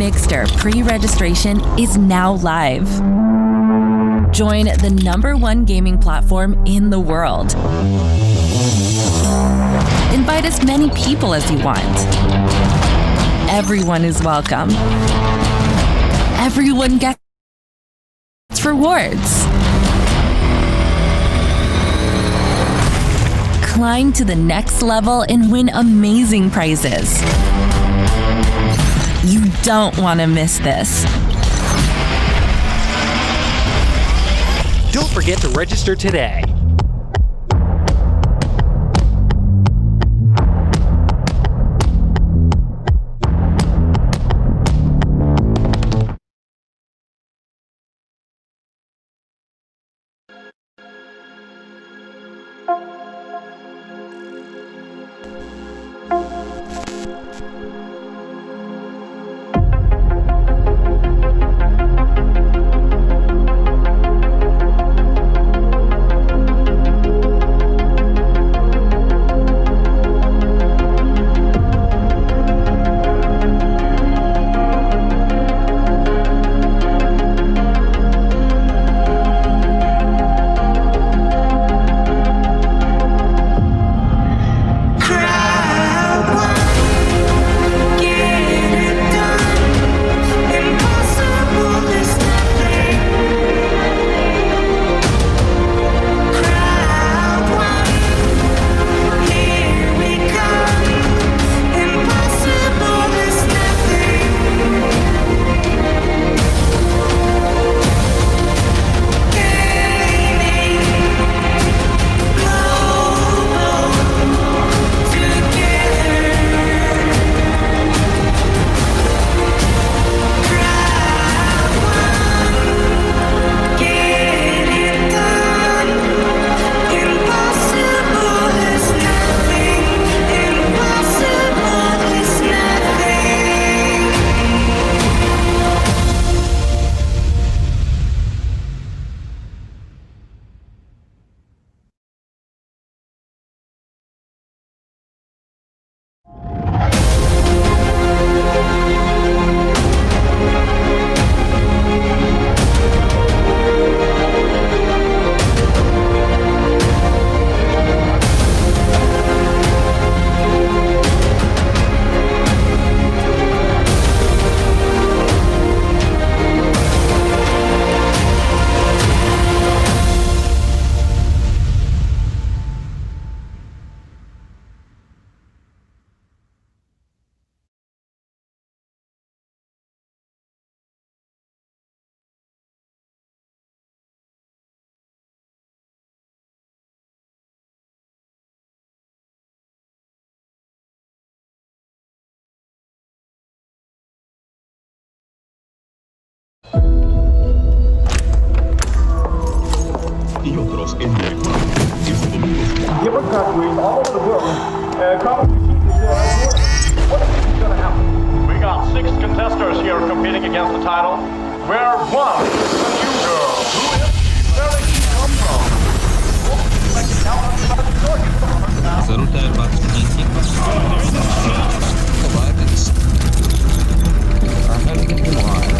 Mixter pre-registration is now live. Join the #1 gaming platform in the world. Invite as many people as you want. Everyone is welcome. Everyone gets rewards. Climb to the next level and win amazing prizes. You don't want to miss this. Don't forget to register today. Y otros en mejor. Este domingo. Different countries all over the world. Competition is what do you think is going to happen? We got 6 contestants here competing against the title. Where one is the new girl. Who is she? Where did she come from? Like it now outside the door. Зарутая баксиненький. Ладно. I had to get the line.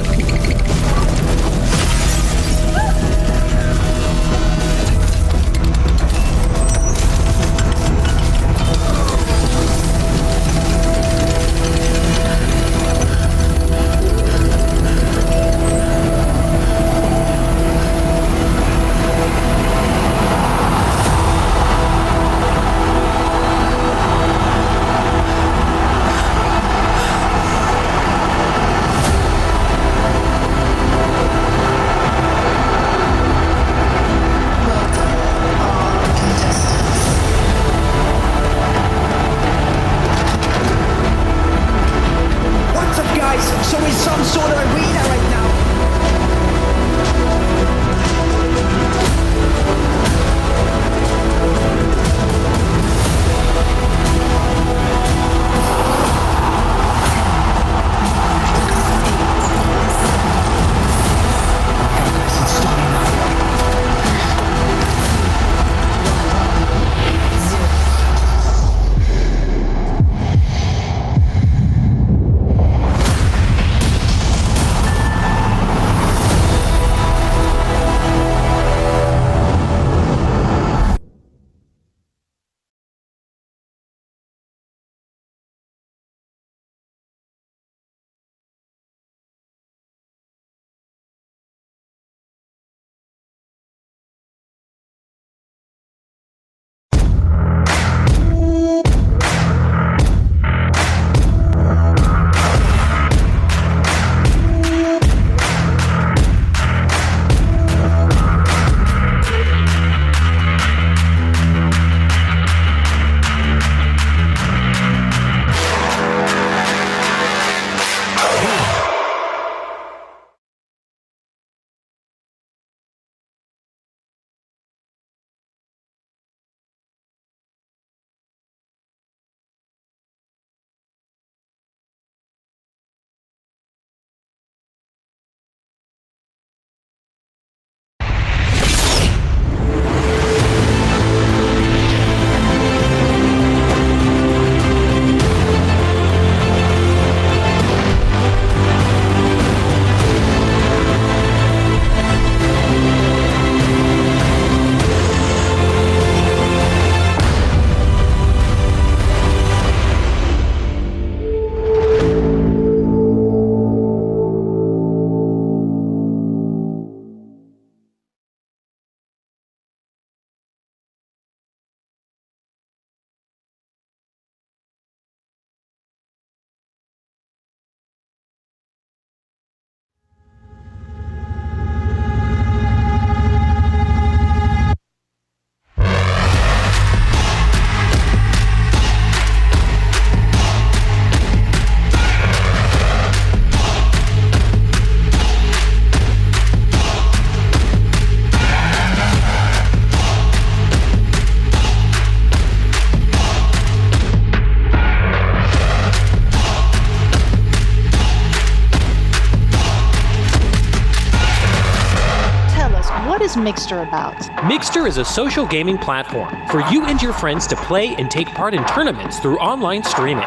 What is Mixer about? Mixer is a social gaming platform for you and your friends to play and take part in tournaments through online streaming.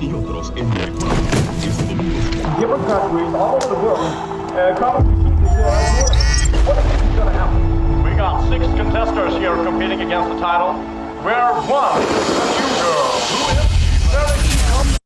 Y otros en el juego es lo mismo. Different countries all over the world. Competition is underway. What do you think is going to happen? We got 6 contestants here competing against the title. Where one, the new girl, who is very incompetent.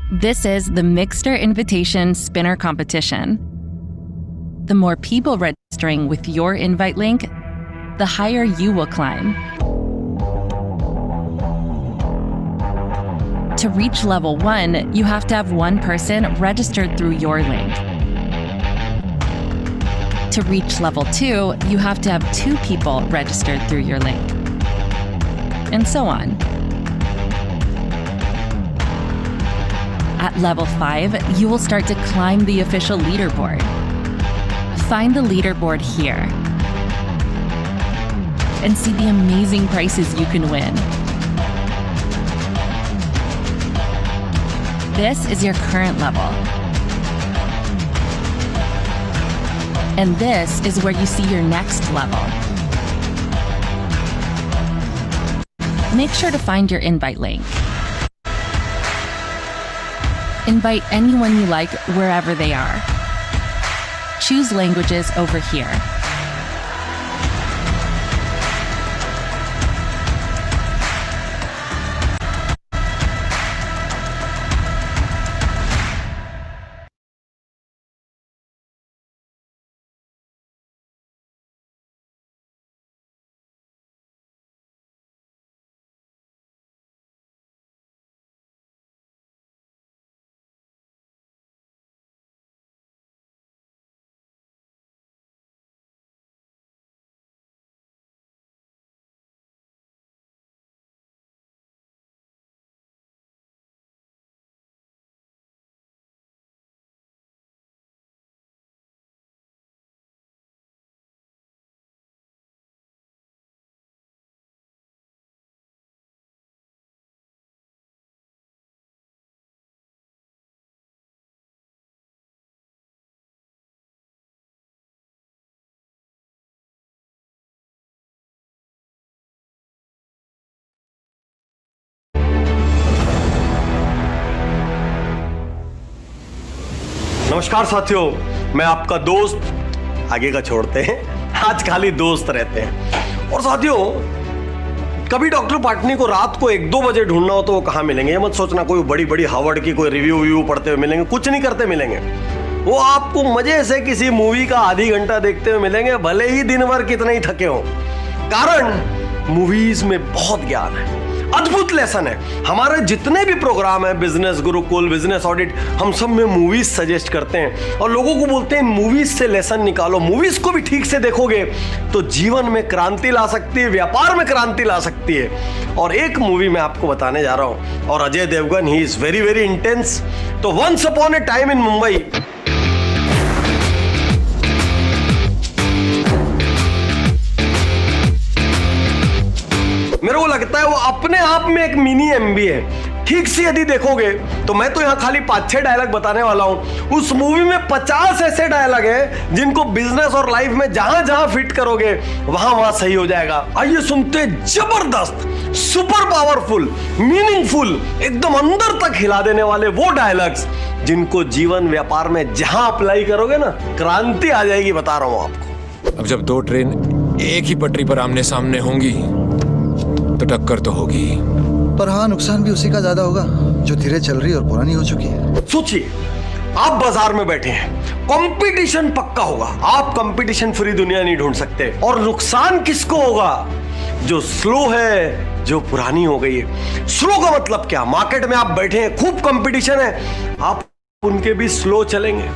This is the Mixer Invitation Spinner Competition. The more people registering with your invite link, the higher you will climb. To reach level 1, you have to have one person registered through your link. To reach level 2, you have to have 2 people registered through your link. And so on. At level 5, you will start to climb the official leaderboard. Find the leaderboard here and see the amazing prizes you can win. This is your current level. And this is where you see your next level. Make sure to find your invite link. Invite anyone you like wherever they are. Choose languages over here. नमस्कार साथियों, मैं आपका दोस्त। आगे का छोड़ते हैं, आज खाली दोस्त रहते हैं। और साथियों, कभी डॉक्टर पाटनी को रात को 1-2 बजे ढूंढना हो तो वो कहाँ मिलेंगे? ये मत सोचना कोई बड़ी बड़ी हार्वर्ड की कोई रिव्यू पढ़ते हुए मिलेंगे। कुछ नहीं करते मिलेंगे। वो आपको मजे से किसी मूवी का आधी घंटा देखते हुए मिलेंगे, भले ही दिन भर कितने ही थके हो। कारण मूवीज में बहुत ज्ञान है। अद्भुत लेसन है। हमारे जितने भी प्रोग्राम है, बिजनेस गुरुकुल, बिजनेस ऑडिट, हम सब में मूवीज सजेस्ट करते हैं और लोगों को बोलते हैं मूवीज से लेसन निकालो। मूवीज को भी ठीक से देखोगे तो जीवन में क्रांति ला सकती है, व्यापार में क्रांति ला सकती है। और एक मूवी मैं आपको बताने जा रहा हूं, और Ajay Devgn, he is very very intense. तो once upon a time in Mumbai, मेरे को लगता है वो अपने आप में एक मिनी एमबी है। ठीक से यदि देखोगे तो मैं तो यहां खाली 5-6 डायलॉग बताने वाला हूं। उस मूवी में 50 ऐसे डायलॉग हैं जिनको बिजनेस और लाइफ में जहां जहां फिट करोगे वहां वहां सही हो जाएगा। आइए सुनते हैं जबरदस्त, सुपर पावरफुल, मीनिंगफुल, एकदम अंदर तक हिला देने वाले वो डायलॉग्स जिनको जीवन व्यापार में जहां अप्लाई करोगे ना, क्रांति आ जाएगी, बता रहा हूं आपको। अब जब दो ट्रेन एक ही पटरी पर आमने सामने होंगी तो टक्कर तो होगी, पर हाँ, नुकसान भी उसी का ज्यादा होगा जो धीरे चल रही और पुरानी हो चुकी है। सोचिए, आप बाजार में बैठे हैं, कंपटीशन पक्का होगा, आप कंपटीशन फ्री दुनिया नहीं ढूंढ सकते। और नुकसान किसको होगा? जो स्लो है, जो पुरानी हो गई है। स्लो का मतलब क्या? मार्केट में आप बैठे हैं, खूब कंपटीशन है, आप उनके भी स्लो चलेंगे,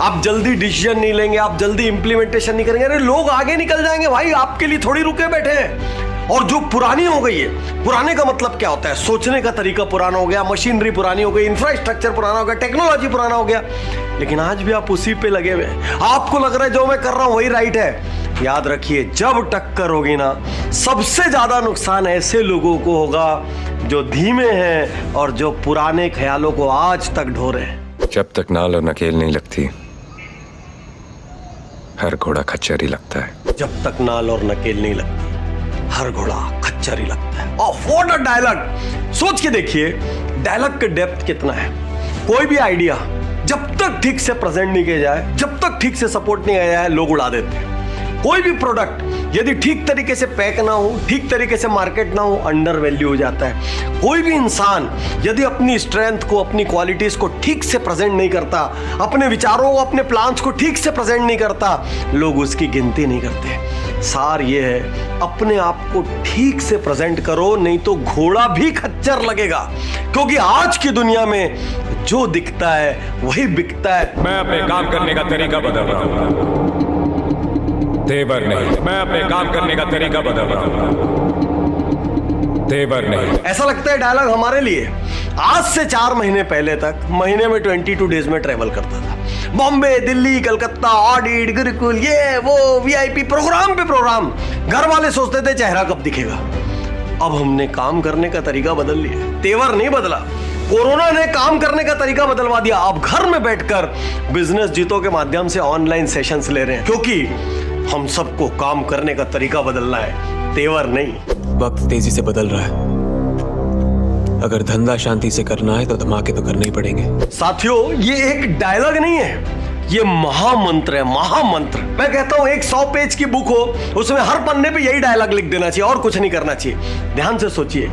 आप जल्दी डिसीजन नहीं लेंगे, आप जल्दी इंप्लीमेंटेशन नहीं करेंगे, अरे लोग आगे निकल जाएंगे भाई, आपके लिए थोड़ी रुके बैठे हैं। और जो पुरानी हो गई है, पुराने का मतलब क्या होता है? सोचने का तरीका पुराना हो गया, मशीनरी पुरानी हो गई, इंफ्रास्ट्रक्चर पुराना हो गया, टेक्नोलॉजी पुराना हो गया, लेकिन आज भी आप उसी पे लगे हुए हैं। आपको लग रहा है जो मैं कर रहा हूं वही राइट है। याद रखिए, जब टक्कर होगी ना, सबसे ज्यादा नुकसान ऐसे लोगों को होगा जो धीमे हैं और जो पुराने ख्यालों को आज तक ढो रहे हैं। जब तक नाल और नकेल नहीं लगती, हर घोड़ा खच्चर ही लगता है। जब तक नाल और नकेल नहीं लगती, हर घोड़ा खच्चर ही लगता है। और व्हाट अ डायलॉग! सोच के देखिए, डायलॉग का डेप्थ कितना है। कोई भी आइडिया जब तक ठीक से प्रेजेंट नहीं किया जाए, जब तक ठीक से सपोर्ट नहीं किया जाए, लोग उड़ा देते हैं। कोई भी प्रोडक्ट यदि ठीक तरीके से पैक ना हो, ठीक तरीके से मार्केट ना हो, अंडर वैल्यू हो जाता है। कोई भी इंसान यदि अपनी स्ट्रेंथ को, अपनी क्वालिटीज को ठीक से प्रेजेंट नहीं करता, अपने विचारों को, अपने प्लान्स को ठीक से प्रेजेंट नहीं करता, लोग उसकी गिनती नहीं करते। सार ये है, अपने आप को ठीक से प्रेजेंट करो, नहीं तो घोड़ा भी खच्चर लगेगा। क्योंकि आज की दुनिया में जो दिखता है वही बिकता है। मैं अपने काम करने का तरीका बदल रहा हूं, तेवर नहीं। मैं अपने काम करने का तरीका बदल रहा हूं, तेवर नहीं। ऐसा लगता है डायलॉग हमारे लिए। आज से 4 महीने पहले तक महीने में 22 डेज में ट्रेवल करता था, बॉम्बे, दिल्ली, कलकत्ता, ऑडिट, गुरुकुल, ये वो, VIP, प्रोग्राम पे प्रोग्राम। घर वाले सोचते थे चेहरा कब दिखेगा। अब हमने काम करने का तरीका बदल लिया, तेवर नहीं बदला। कोरोना ने काम करने का तरीका बदलवा दिया। अब घर में बैठकर बिजनेस जीतो के माध्यम से ऑनलाइन सेशंस ले रहे हैं, क्योंकि हम सबको काम करने का तरीका बदलना है, तेवर नहीं। वक्त तेजी से बदल रहा है, अगर धंधा शांति से करना है तो धमाके तो करने ही पड़ेंगे। साथियों, ये एक डायलॉग नहीं है, ये महामंत्र है, महामंत्र। मैं कहता हूं, एक 100 पेज की बुक हो, उसमें हर पन्ने पे यही डायलॉग लिख देना चाहिए और कुछ नहीं करना चाहिए। ध्यान से सोचिए,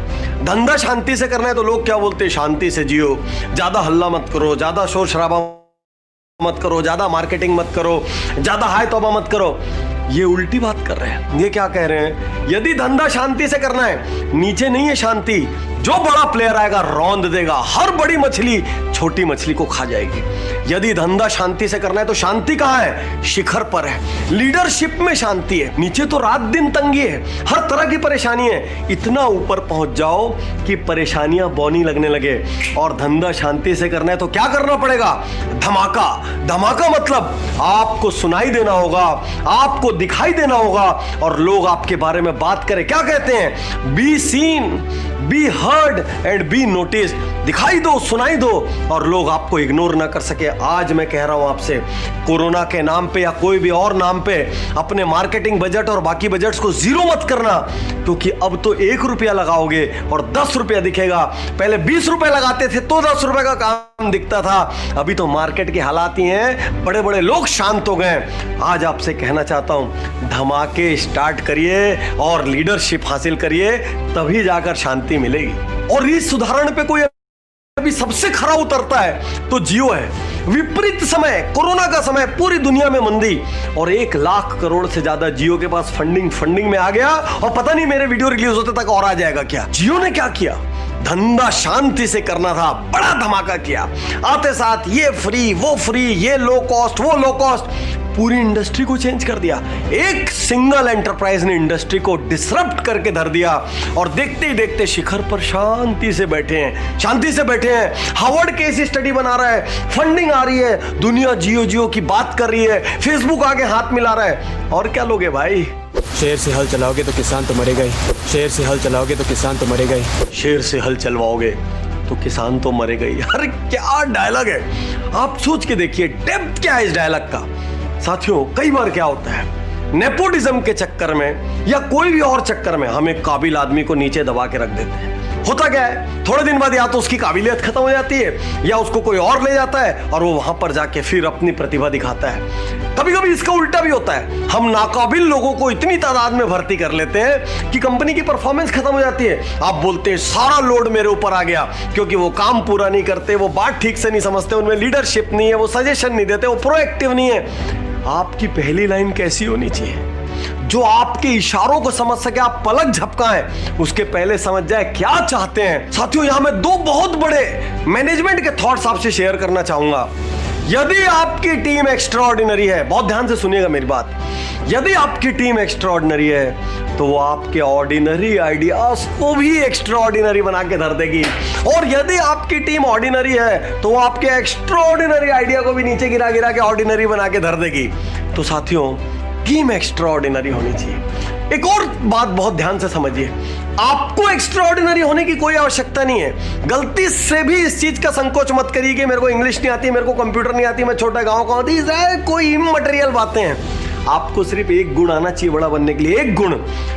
धंधा शांति से करना है तो लोग क्या बोलते हैं? शांति से जियो, ज्यादा हल्ला मत करो, ज्यादा शोर शराबा मत करो, ज्यादा मार्केटिंग मत करो, ज्यादा हाय तौबा मत करो। ये उल्टी बात कर रहे हैं। ये क्या कह रहे हैं? यदि धंधा शांति से करना है, नीचे नहीं है शांति, जो बड़ा प्लेयर आएगा रौंद देगा, हर बड़ी मछली छोटी मछली को खा जाएगी। यदि धंधा शांति से करना है तो शांति कहां है? शिखर पर है, लीडरशिप में शांति है। नीचे तो रात दिन तंगी है, हर तरह की परेशानी है। इतना ऊपर पहुंच जाओ कि परेशानियां बौनी लगने लगे। और धंधा शांति से करना है तो क्या करना पड़ेगा? धमाका। धमाका मतलब आपको सुनाई देना होगा, आपको दिखाई देना होगा और लोग आपके बारे में बात करें। क्या कहते हैं? Be seen, be heard and B noticed. दिखाई दो, सुनाई दो और लोग आपको इग्नोर ना कर सके। आज मैं कह रहा हूं आपसे, कोरोना के नाम पे या कोई भी और नाम पे अपने मार्केटिंग बजट और बाकी बजट्स को जीरो मत करना, क्योंकि अब तो 1 रुपया लगाओगे और 10 रुपया दिखेगा। पहले 20 रुपए लगाते थे तो 10 रुपए का काम दिखता था। अभी तो मार्केट की हालात ही हैं, बड़े बड़े लोग शांत हो गए। आज आपसे कहना चाहता हूं, धमाके स्टार्ट करिए और लीडरशिप हासिल करिए, तभी जाकर शांति मिलेगी। और इस उदाहरण पे कोई कभी सबसे खरा उतरता है तो जियो है। विपरीत समय, कोरोना का समय, पूरी दुनिया में मंदी, और 1 लाख करोड़ से ज्यादा जियो के पास फंडिंग में आ गया, और पता नहीं मेरे वीडियो रिलीज होते तक और आ जाएगा क्या। जियो ने क्या किया, धंधा शांति से करना था, बड़ा धमाका किया। आते साथ ये फ्री, वो फ्री, ये लो कॉस्ट, वो लो कॉस्ट, पूरी इंडस्ट्री को चेंज कर दिया। एक सिंगल एंटरप्राइज ने इंडस्ट्री को डिसरप्ट करके धर दिया, और देखते ही देखते शिखर पर शांति से बैठे हैं। हार्वर्ड केस स्टडी बना रहा है, फंडिंग आ रही है, दुनिया जियो की बात कर रही है, फेसबुक आगे हाथ मिला रहा है। और क्या लोगे भाई? शेर से हल चलाओगे तो किसान तो मरेगा ही। शेर से हल चलाओगे तो किसान तो मरेगा ही। शेर से हल चलवाओगे तो किसान तो मरेगा ही। अरे क्या डायलॉग है, आप सोच के देखिए डेप्थ क्या है इस डायलॉग का। साथियों, कई बार क्या होता है, नेपोटिज्म के चक्कर में या कोई भी और चक्कर में हम एक काबिल आदमी को नीचे दबा के रख देते हैं। होता क्या है, थोड़े दिन बाद या तो उसकी काबिलियत खत्म हो जाती है, या उसको कोई और ले जाता है और वो वहां पर जाके फिर अपनी प्रतिभा दिखाता है। कभी कभी इसका उल्टा भी होता है, हम नाकाबिल लोगों को इतनी तादाद में भर्ती कर लेते हैं कि कंपनी की परफॉर्मेंस खत्म हो जाती है। आप बोलते हैं सारा लोड मेरे ऊपर आ गया, क्योंकि वो काम पूरा नहीं करते, वो बात ठीक से नहीं समझते, उनमें लीडरशिप नहीं है, वो सजेशन नहीं देते, वो प्रोएक्टिव नहीं है। आपकी पहली लाइन कैसी होनी चाहिए? जो आपके इशारों को समझ सके, आप पलक झपकाएं, उसके पहले समझ जाए क्या चाहते हैं। साथियों, यहां मैं 2 बहुत बड़े मैनेजमेंट के थॉट्स आपसे शेयर करना चाहूंगा। यदि आपकी टीम एक्स्ट्राऑर्डिनरी है, बहुत ध्यान से सुनिएगा मेरी बात, यदि आपकी टीम एक्स्ट्राऑर्डिनरी है तो वो आपके ऑर्डिनरी आइडियाज को भी एक्स्ट्राऑर्डिनरी बना के धर देगी, और यदि आपकी टीम ऑर्डिनरी है तो वो आपके एक्स्ट्राऑर्डिनरी आइडिया को भी नीचे गिरा गिरा के ऑर्डिनरी बना के धर देगी। तो साथियों, टीम एक्स्ट्राऑर्डिनरी होनी चाहिए। एक और बात बहुत ध्यान से समझिए, आपको एक्स्ट्राऑर्डिनरी होने की कोई आवश्यकता नहीं है। गलती से भी इस चीज का संकोच मत करिए कि मेरे को इंग्लिश नहीं आती, मेरे को कंप्यूटर नहीं आती, मैं छोटा गांव का होती है, कोई इमटेरियल बातें हैं। आपको सिर्फ एक गुण आना चाहिए बड़ा बनने के लिए, एक गुण।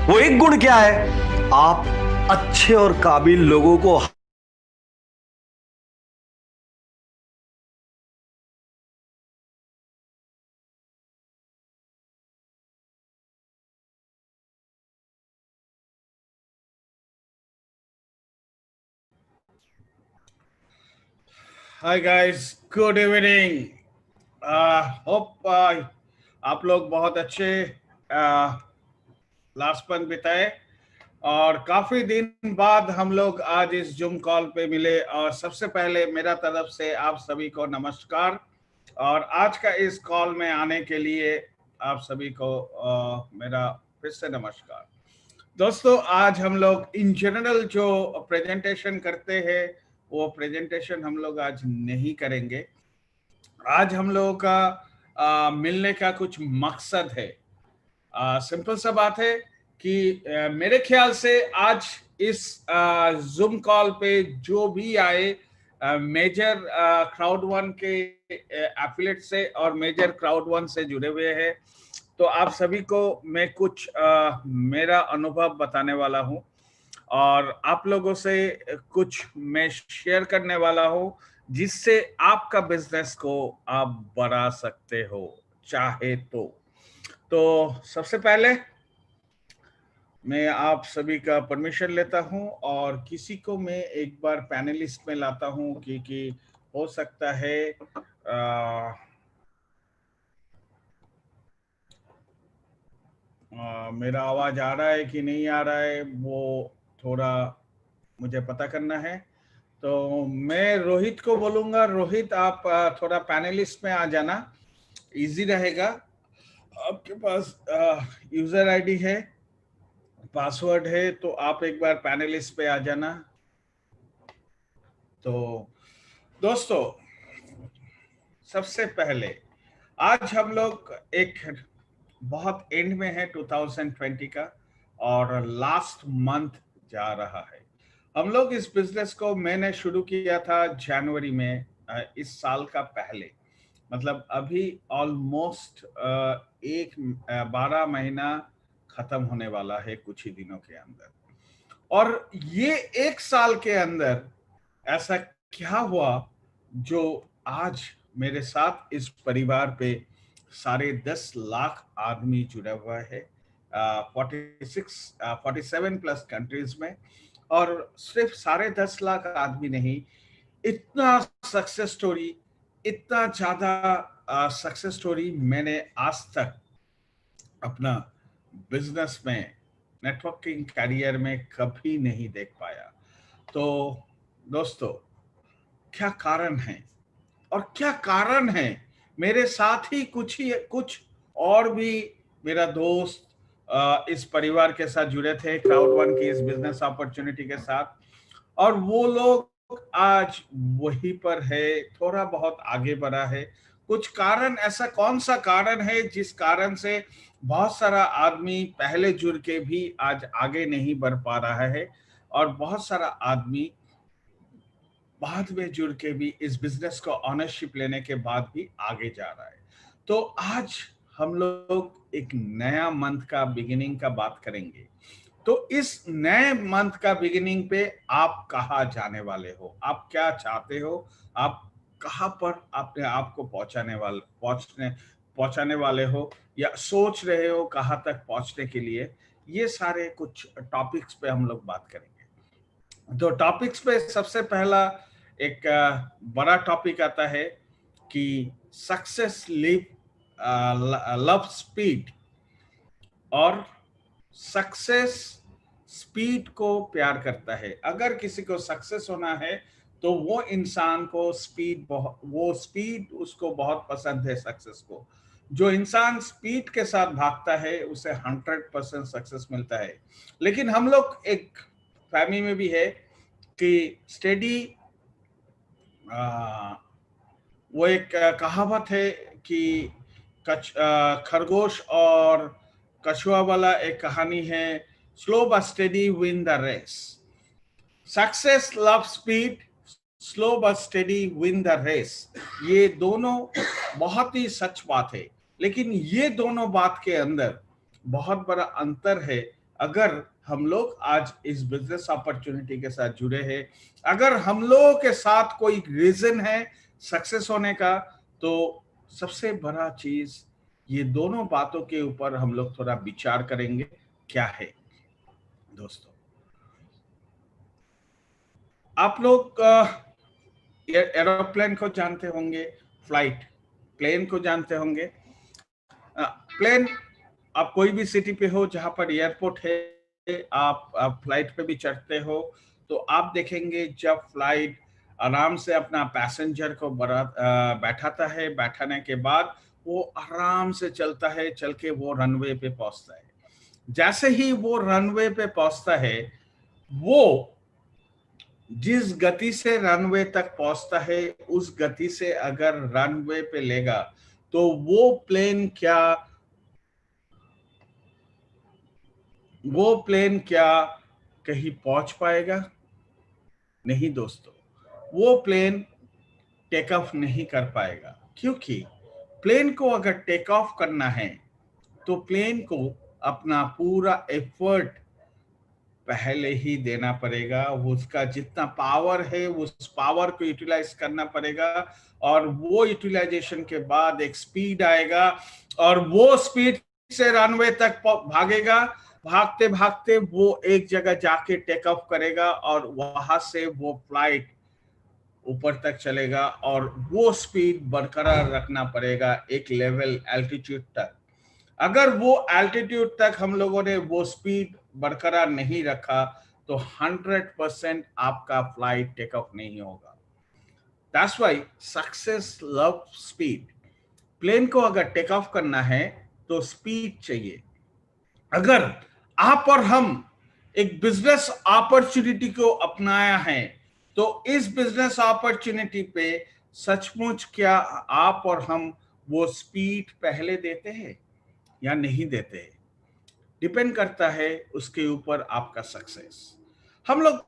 वो एक गुण क्या है? आप अच्छे और काबिल लोगों को hi guys, good evening. Hope आप लोग बहुत अच्छे लास्ट मंथ बिताए, और काफी दिन बाद हम लोग आज इस जूम कॉल पे मिले। और सबसे पहले मेरा तरफ से आप सभी को नमस्कार, और आज का इस कॉल में आने के लिए आप सभी को मेरा फिर से नमस्कार। दोस्तों, आज हम लोग इन जनरल जो प्रेजेंटेशन करते हैं वो प्रेजेंटेशन हम लोग आज नहीं करेंगे। आज हम लोगों का मिलने का कुछ मकसद है। सिंपल सा बात है कि मेरे ख्याल से आज इस जूम कॉल पे जो भी आए मेजर क्राउड वन के एफिलिएट से और मेजर क्राउड वन से जुड़े हुए हैं, तो आप सभी को मैं कुछ मेरा अनुभव बताने वाला हूँ, और आप लोगों से कुछ मैं शेयर करने वाला हूँ, जिससे आपका बिजनेस को आप बढ़ा सकते हो चाहे तो सबसे पहले मैं आप सभी का परमिशन लेता हूं, और किसी को मैं एक बार पैनलिस्ट में लाता हूं, क्योंकि हो सकता है मेरा आवाज आ रहा है कि नहीं आ रहा है, वो थोड़ा मुझे पता करना है। तो मैं रोहित को बोलूंगा, रोहित आप थोड़ा पैनलिस्ट में आ जाना, इजी रहेगा। आपके पास यूजर आईडी है, पासवर्ड है, तो आप एक बार पैनलिस्ट पे आ जाना। तो दोस्तों, सबसे पहले आज हम लोग एक बहुत एंड में है 2020 का, और लास्ट मंथ जा रहा है। हम लोग इस बिजनेस को मैंने शुरू किया था जनवरी में, इस साल का पहले, मतलब अभी ऑलमोस्ट 12 महीना खत्म होने वाला है कुछ ही दिनों के अंदर। और ये 1 साल के अंदर ऐसा क्या हुआ जो आज मेरे साथ इस परिवार पे 10.5 लाख आदमी जुड़ा हुआ है 47 प्लस कंट्रीज में। और सिर्फ 10.5 लाख आदमी नहीं, इतना सक्सेस स्टोरी, इतना ज्यादा सक्सेस स्टोरी मैंने आज तक अपना बिजनेस में, नेटवर्किंग करियर में कभी नहीं देख पाया। तो दोस्तों, क्या कारण है और क्या कारण है, मेरे साथ ही कुछ और भी मेरा दोस्त इस परिवार के साथ जुड़े थे, क्राउड1 की इस बिजनेस अपॉर्चुनिटी के साथ, और वो लोग आज वहीं पर है, थोड़ा बहुत आगे बढ़ा है। कुछ कारण, ऐसा कौन सा कारण है जिस कारण से बहुत सारा आदमी पहले जुड़ के भी आज आगे नहीं बढ़ पा रहा है, और बहुत सारा आदमी बाद में जुड़ के भी इस बिजनेस को ऑनरशिप लेने के बाद भी आगे जा रहा है। तो आज हम लोग एक नया मंथ का बिगिनिंग का बात करेंगे। तो इस नए मंथ का बिगिनिंग पे आप कहाँ जाने वाले हो, आप क्या चाहते हो, आप कहाँ पर अपने आप को पहुंचाने वाले हो, या सोच रहे हो कहाँ तक पहुंचने के लिए, ये सारे कुछ टॉपिक्स पे हम लोग बात करेंगे। तो टॉपिक्स पे सबसे पहला एक बड़ा टॉपिक आता है कि सक्सेस लव स्पीड, और सक्सेस स्पीड को प्यार करता है। अगर किसी को सक्सेस होना है तो वो इंसान को स्पीड उसको बहुत पसंद है। सक्सेस को, जो इंसान स्पीड के साथ भागता है उसे 100% सक्सेस मिलता है। लेकिन हम लोग एक फैमिली में भी है कि स्टेडी, वो एक कहावत है कि खरगोश और कछुआ वाला एक कहानी है, slow but steady win the race. Success love speed, slow but steady win the race. ये दोनों बहुत ही सच बात है, लेकिन ये दोनों बात के अंदर बहुत बड़ा अंतर है। अगर हम लोग आज इस बिजनेस अपॉर्चुनिटी के साथ जुड़े हैं, अगर हम लोगों के साथ कोई रीजन है सक्सेस होने का, तो सबसे बड़ा चीज ये दोनों बातों के ऊपर हम लोग थोड़ा विचार करेंगे। क्या है दोस्तों, आप लोग एरोप्लेन को जानते होंगे, फ्लाइट, प्लेन को जानते होंगे। प्लेन, आप कोई भी सिटी पे हो जहां पर एयरपोर्ट है, आप फ्लाइट पे भी चढ़ते हो, तो आप देखेंगे जब फ्लाइट आराम से अपना पैसेंजर को बैठाता है, बैठाने के बाद वो आराम से चलता है, चल के वो रनवे पे पहुंचता है। जैसे ही वो रनवे पे पहुंचता है, वो जिस गति से रनवे तक पहुंचता है उस गति से अगर रनवे पे लेगा तो वो प्लेन क्या कहीं पहुंच पाएगा? नहीं दोस्तों, वो प्लेन टेक ऑफ नहीं कर पाएगा, क्योंकि प्लेन को अगर टेक ऑफ करना है तो प्लेन को अपना पूरा एफर्ट पहले ही देना पड़ेगा। उसका जितना पावर है उस पावर को यूटिलाइज करना पड़ेगा, और वो यूटिलाइजेशन के बाद एक स्पीड आएगा, और वो स्पीड से रनवे तक भागेगा। भागते भागते वो एक जगह जाके टेक ऑफ करेगा, और वहां से वो फ्लाइट ऊपर तक चलेगा, और वो स्पीड बरकरार रखना पड़ेगा एक लेवल एल्टीट्यूड तक। अगर वो एल्टीट्यूड तक हम लोगों ने वो स्पीड बरकरार नहीं रखा तो 100% आपका फ्लाइट टेक ऑफ नहीं होगा। That's why success love speed. Plane को अगर टेक ऑफ करना है तो स्पीड चाहिए। अगर आप और हम एक बिजनेस अपॉर्चुनिटी को अपनाया है, तो इस बिजनेस अपॉर्चुनिटी पे सचमुच क्या आप और हम वो स्पीड पहले देते हैं या नहीं देते हैं? डिपेंड करता है उसके ऊपर आपका सक्सेस। हम लोग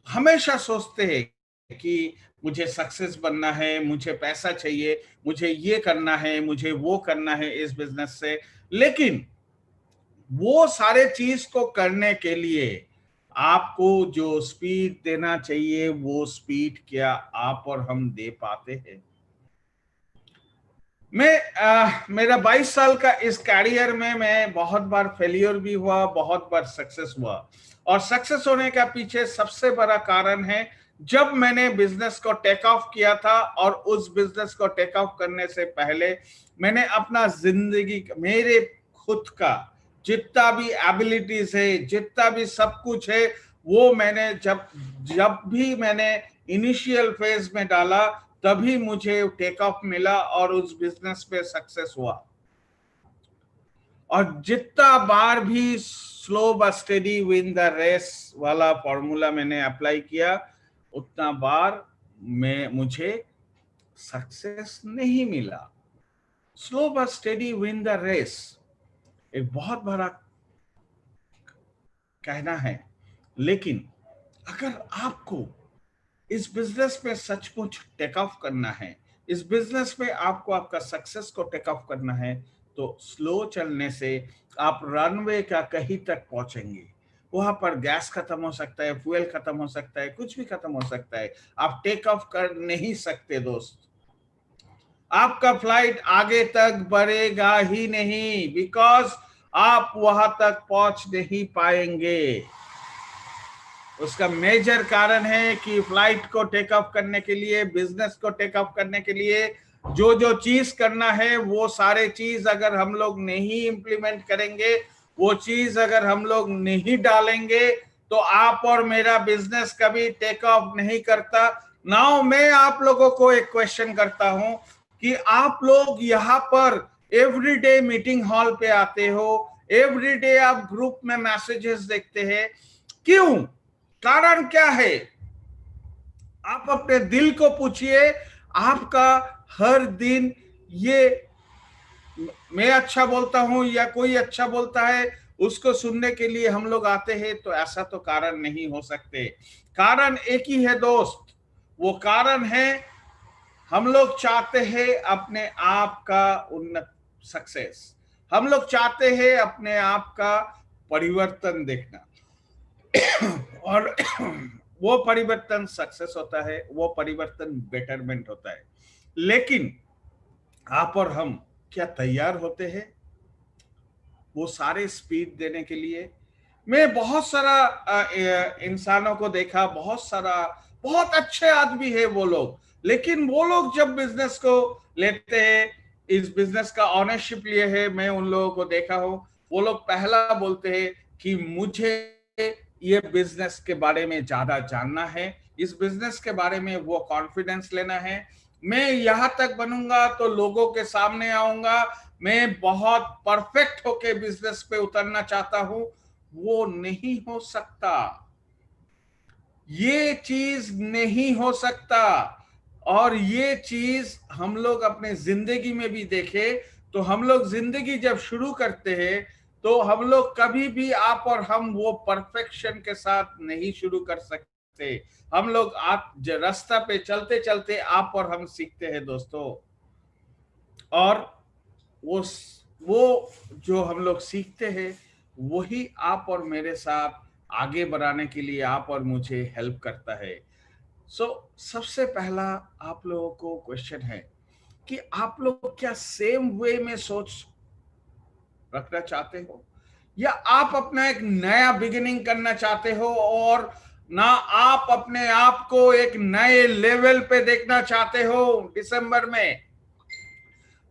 हमेशा सोचते हैं कि मुझे सक्सेस बनना है, मुझे पैसा चाहिए, मुझे ये करना है, मुझे वो करना है इस बिजनेस से, लेकिन वो सारे चीज को करने के लिए आपको जो स्पीड देना चाहिए वो स्पीड क्या आप और हम दे पाते हैं? मेरा 22 साल का इस कैरियर में मैं बहुत बार फेलियर भी हुआ, बहुत बार सक्सेस हुआ, और सक्सेस होने का पीछे सबसे बड़ा कारण है जब मैंने बिजनेस को टेक ऑफ किया था, और उस बिजनेस को टेक ऑफ करने से पहले मैंने अपना जिंदगी, मेरे खुद का जितना भी एबिलिटीज है, जितना भी सब कुछ है, वो मैंने जब भी मैंने इनिशियल फेज में डाला, तभी मुझे टेक ऑफ मिला और उस बिजनेस पे सक्सेस हुआ। और जितना बार भी slow but steady win the race वाला फॉर्मूला मैंने अप्लाई किया, उतना बार मुझे सक्सेस नहीं मिला। Slow but steady win the race एक बहुत बड़ा कहना है, लेकिन अगर आपको इस बिजनेस में सचमुच टेक ऑफ करना है, इस बिजनेस में आपको आपका सक्सेस को टेक ऑफ करना है, तो स्लो चलने से आप रनवे का कहीं तक पहुंचेंगे। वहां पर गैस खत्म हो सकता है, फ्यूल खत्म हो सकता है, कुछ भी खत्म हो सकता है, आप टेक ऑफ कर नहीं सकते दोस्त। आपका फ्लाइट आगे तक बढ़ेगा ही नहीं, बिकॉज आप वहां तक पहुंच नहीं पाएंगे। उसका मेजर कारण है कि फ्लाइट को टेक ऑफ करने के लिए, बिजनेस को टेक ऑफ करने के लिए जो जो चीज करना है, वो सारे चीज अगर हम लोग नहीं इंप्लीमेंट करेंगे, वो चीज अगर हम लोग नहीं डालेंगे, तो आप और मेरा बिजनेस कभी टेक ऑफ नहीं करता। नाउ मैं आप लोगों को एक क्वेश्चन करता हूं कि आप लोग यहाँ पर एवरीडे मीटिंग हॉल पे आते हो, एवरीडे आप ग्रुप में मैसेजेस देखते हैं, क्यों? कारण क्या है? आप अपने दिल को पूछिए। आपका हर दिन ये मैं अच्छा बोलता हूं या कोई अच्छा बोलता है, उसको सुनने के लिए हम लोग आते हैं, तो ऐसा तो कारण नहीं हो सकते। कारण एक ही है दोस्त, वो कारण है हम लोग चाहते हैं अपने आप का उन्नत सक्सेस, हम लोग चाहते हैं अपने आप का परिवर्तन देखना। और वो परिवर्तन सक्सेस होता है, वो परिवर्तन बेटरमेंट होता है। लेकिन आप और हम क्या तैयार होते हैं वो सारे स्पीड देने के लिए? मैं बहुत सारा इंसानों को देखा, बहुत अच्छे आदमी है वो लोग, लेकिन वो लोग जब बिजनेस को लेते हैं, इस बिजनेस का ऑनरशिप लिए है, मैं उन लोगों को देखा हूं, वो लोग पहला बोलते हैं कि मुझे ये बिजनेस के बारे में ज्यादा जानना है, इस बिजनेस के बारे में वो कॉन्फिडेंस लेना है, मैं यहां तक बनूंगा तो लोगों के सामने आऊंगा, मैं बहुत परफेक्ट होके बिजनेस पे उतरना चाहता हूं। वो नहीं हो सकता, ये चीज नहीं हो सकता। और ये चीज हम लोग अपने जिंदगी में भी देखे, तो हम लोग जिंदगी जब शुरू करते हैं, तो हम लोग कभी भी, आप और हम, वो परफेक्शन के साथ नहीं शुरू कर सकते। हम लोग रास्ता पे चलते चलते आप और हम सीखते हैं दोस्तों। और वो जो हम लोग सीखते हैं, वही आप और मेरे साथ आगे बढ़ाने के लिए आप और मुझे हेल्प करता है। सबसे पहला आप लोगों को क्वेश्चन है कि आप लोग क्या सेम वे में सोच रखना चाहते हो, या आप अपना एक नया बिगिनिंग करना चाहते हो, और ना आप अपने आप को एक नए लेवल पे देखना चाहते हो? दिसंबर में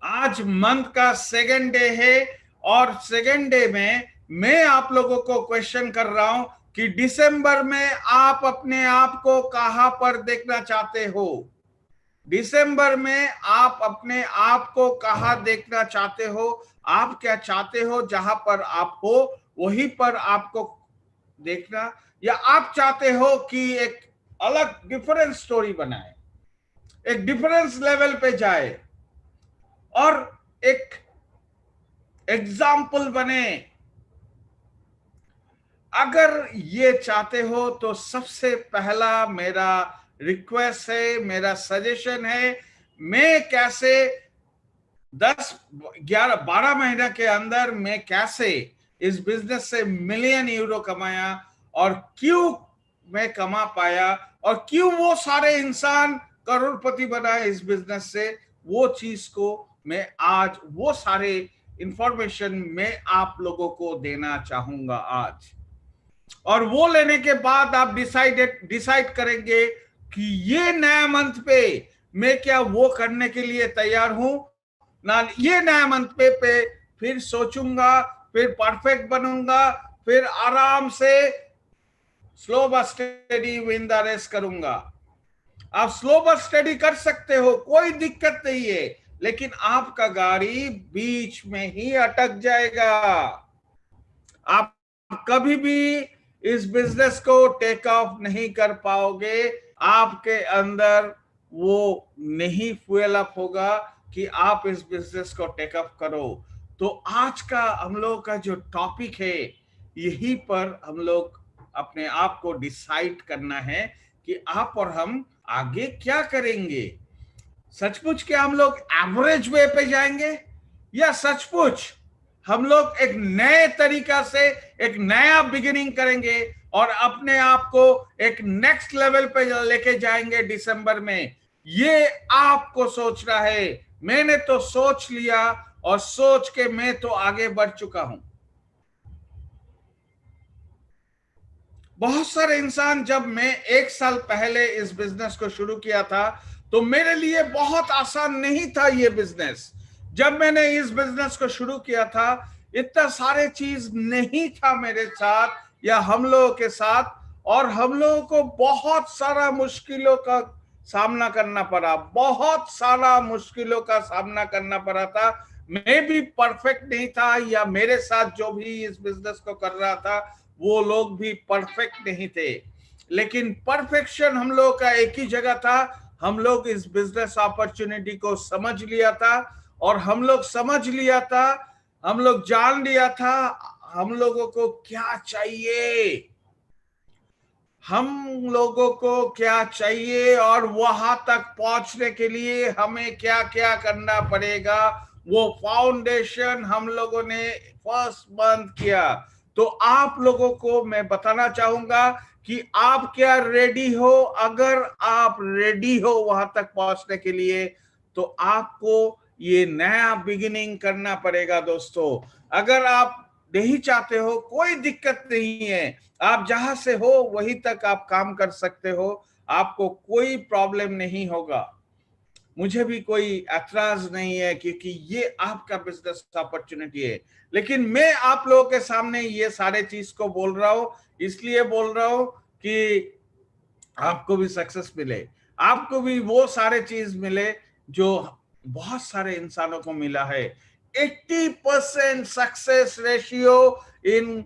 आज मंथ का सेकंड डे है, और सेकंड डे में मैं आप लोगों को क्वेश्चन कर रहा हूं कि दिसंबर में आप अपने आप को कहां पर देखना चाहते हो? दिसंबर में आप अपने आप को कहां देखना चाहते हो? आप क्या चाहते हो जहां पर आप हो वहीं पर आपको देखना, या आप चाहते हो कि एक अलग डिफरेंट स्टोरी बनाए, एक डिफरेंस लेवल पे जाए और एक एग्जाम्पल बने? अगर ये चाहते हो तो सबसे पहला मेरा रिक्वेस्ट है, मेरा सजेशन है, मैं कैसे 10, 11, 12 महीने के अंदर मैं कैसे इस बिजनेस से मिलियन यूरो कमाया, और क्यों मैं कमा पाया, और क्यों वो सारे इंसान करोड़पति बनाए इस बिजनेस से, वो चीज को मैं आज, वो सारे इंफॉर्मेशन मैं आप लोगों को देना चाहूंगा आज। और वो लेने के बाद आप डिसाइड करेंगे कि ये नया मंथ पे मैं क्या वो करने के लिए तैयार हूं ना, ये नया मंथ पे फिर सोचूंगा, फिर परफेक्ट बनूंगा, फिर आराम से slow but study win the race करूंगा। आप स्लो बट स्टडी कर सकते हो, कोई दिक्कत नहीं है, लेकिन आपका गाड़ी बीच में ही अटक जाएगा। आप कभी भी इस बिजनेस को टेक ऑफ नहीं कर पाओगे, आपके अंदर वो नहीं फ्यूल अप होगा कि आप इस बिजनेस को टेक ऑफ करो। तो आज का हम लोग का जो टॉपिक है, यही पर हम लोग अपने आप को डिसाइड करना है कि आप और हम आगे क्या करेंगे। सचमुच क्या हम लोग एवरेज वे पे जाएंगे, या सचमुच हम लोग एक नए तरीका से एक नया बिगिनिंग करेंगे और अपने आप को एक नेक्स्ट लेवल पे लेके जाएंगे दिसंबर में। ये आपको सोचना है। मैंने तो सोच लिया और सोच के मैं तो आगे बढ़ चुका हूं। बहुत सारे इंसान, जब मैं 1 साल पहले इस बिजनेस को शुरू किया था तो मेरे लिए बहुत आसान नहीं था ये बिजनेस। जब मैंने इस बिजनेस को शुरू किया था, इतना सारे चीज नहीं था मेरे साथ या हम लोगों के साथ, और हम लोगों को बहुत सारा मुश्किलों का सामना करना पड़ा, बहुत सारा मुश्किलों का सामना करना पड़ा था। मैं भी परफेक्ट नहीं था, या मेरे साथ जो भी इस बिजनेस को कर रहा था वो लोग भी परफेक्ट नहीं थे, लेकिन परफेक्शन हम लोग का एक ही जगह था। हम लोग इस बिजनेस अपॉर्चुनिटी को समझ लिया था, और हम लोग समझ लिया था, हम लोग जान लिया था हम लोगों को क्या चाहिए, हम लोगों को क्या चाहिए, और वहां तक पहुंचने के लिए हमें क्या क्या करना पड़ेगा। वो फाउंडेशन हम लोगों ने फर्स्ट मंथ किया। तो आप लोगों को मैं बताना चाहूंगा कि आप क्या रेडी हो। अगर आप रेडी हो वहां तक पहुंचने के लिए, तो आपको ये नया बिगिनिंग करना पड़ेगा दोस्तों। अगर आप नहीं चाहते हो, कोई दिक्कत नहीं है, आप जहां से हो वहीं तक आप काम कर सकते हो, आपको कोई प्रॉब्लम नहीं होगा। मुझे भी कोई एतराज नहीं है, क्योंकि ये आपका बिजनेस अपॉर्चुनिटी है। लेकिन मैं आप लोगों के सामने ये सारे चीज को बोल रहा हूं, इसलिए बोल रहा हूं कि आपको भी सक्सेस मिले, आपको भी वो सारे चीज मिले जो बहुत सारे इंसानों को मिला है। 80% success ratio in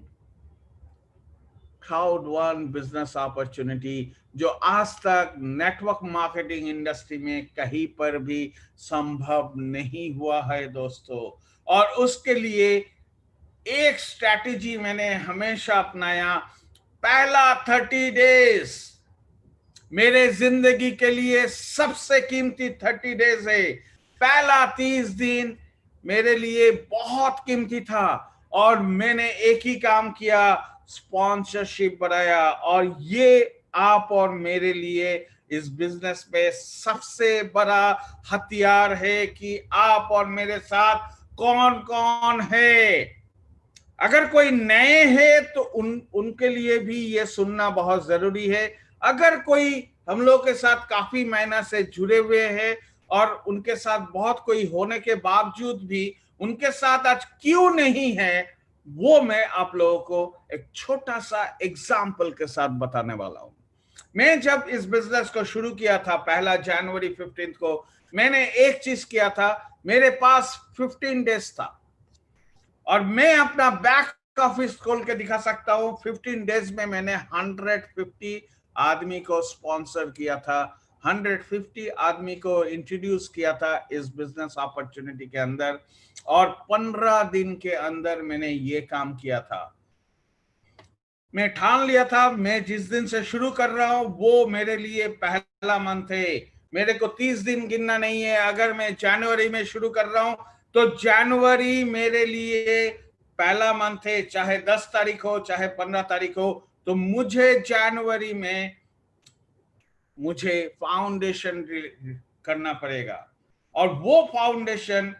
crowd one business opportunity, जो आज तक नेटवर्क मार्केटिंग इंडस्ट्री में कहीं पर भी संभव नहीं हुआ है दोस्तों। और उसके लिए एक स्ट्रैटेजी मैंने हमेशा अपनाया। पहला 30 डेज मेरे जिंदगी के लिए सबसे कीमती 30 डेज है। पहला 30 दिन मेरे लिए बहुत कीमती था, और मैंने एक ही काम किया, स्पॉन्सरशिप बनाया। और ये आप और मेरे लिए इस बिजनेस में सबसे बड़ा हथियार है कि आप और मेरे साथ कौन कौन है। अगर कोई नए हैं तो उनके लिए भी ये सुनना बहुत जरूरी है। अगर कोई हम लोग के साथ काफी महीना से जुड़े हुए हैं और उनके साथ बहुत कोई होने के बावजूद भी उनके साथ आज क्यों नहीं है, वो मैं आप लोगों को एक छोटा सा एग्जाम्पल के साथ बताने वाला हूं। मैं जब इस बिजनेस को शुरू किया था, पहला जनवरी 15 को, मैंने एक चीज किया था। मेरे पास 15 डेज था, और मैं अपना बैक ऑफिस खोल के दिखा सकता हूं। 15 डेज में मैंने 150 आदमी को स्पॉन्सर किया था, 150 आदमी को इंट्रोड्यूस किया था इस बिजनेस अपॉर्चुनिटी के अंदर, और 15 दिन के अंदर मैंने ये काम किया था। मैं ठान लिया था, मैं जिस दिन से शुरू कर रहा हूं वो मेरे लिए पहला मंथ है। मेरे को 30 दिन गिनना नहीं है। अगर मैं जनवरी में शुरू कर रहा हूं तो जनवरी मेरे लिए पहला मंथ है, चाहे 10 तारीख हो चाहे 15 तारीख हो। तो मुझे जनवरी में मुझे फाउंडेशन करना पड़ेगा, और वो फाउंडेशन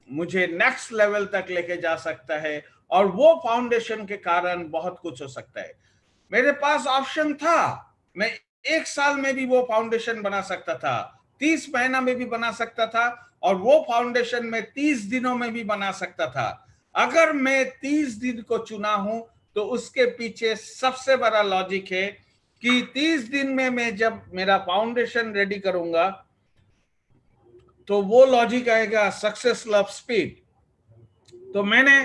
मुझे नेक्स्ट लेवल तक लेके जा सकता है, और वो फाउंडेशन के कारण बहुत कुछ हो सकता है। मेरे पास ऑप्शन था, मैं 1 साल में भी वो फाउंडेशन बना सकता था, 30 महीना में भी बना सकता था, और वो फाउंडेशन में 30 दिनों में भी बना सकता था। अगर मैं 30 दिन को चुना हूं तो उसके पीछे सबसे बड़ा लॉजिक है कि 30 दिन में मैं जब मेरा फाउंडेशन रेडी करूंगा तो वो लॉजिक आएगा सक्सेस लव स्पीड। तो मैंने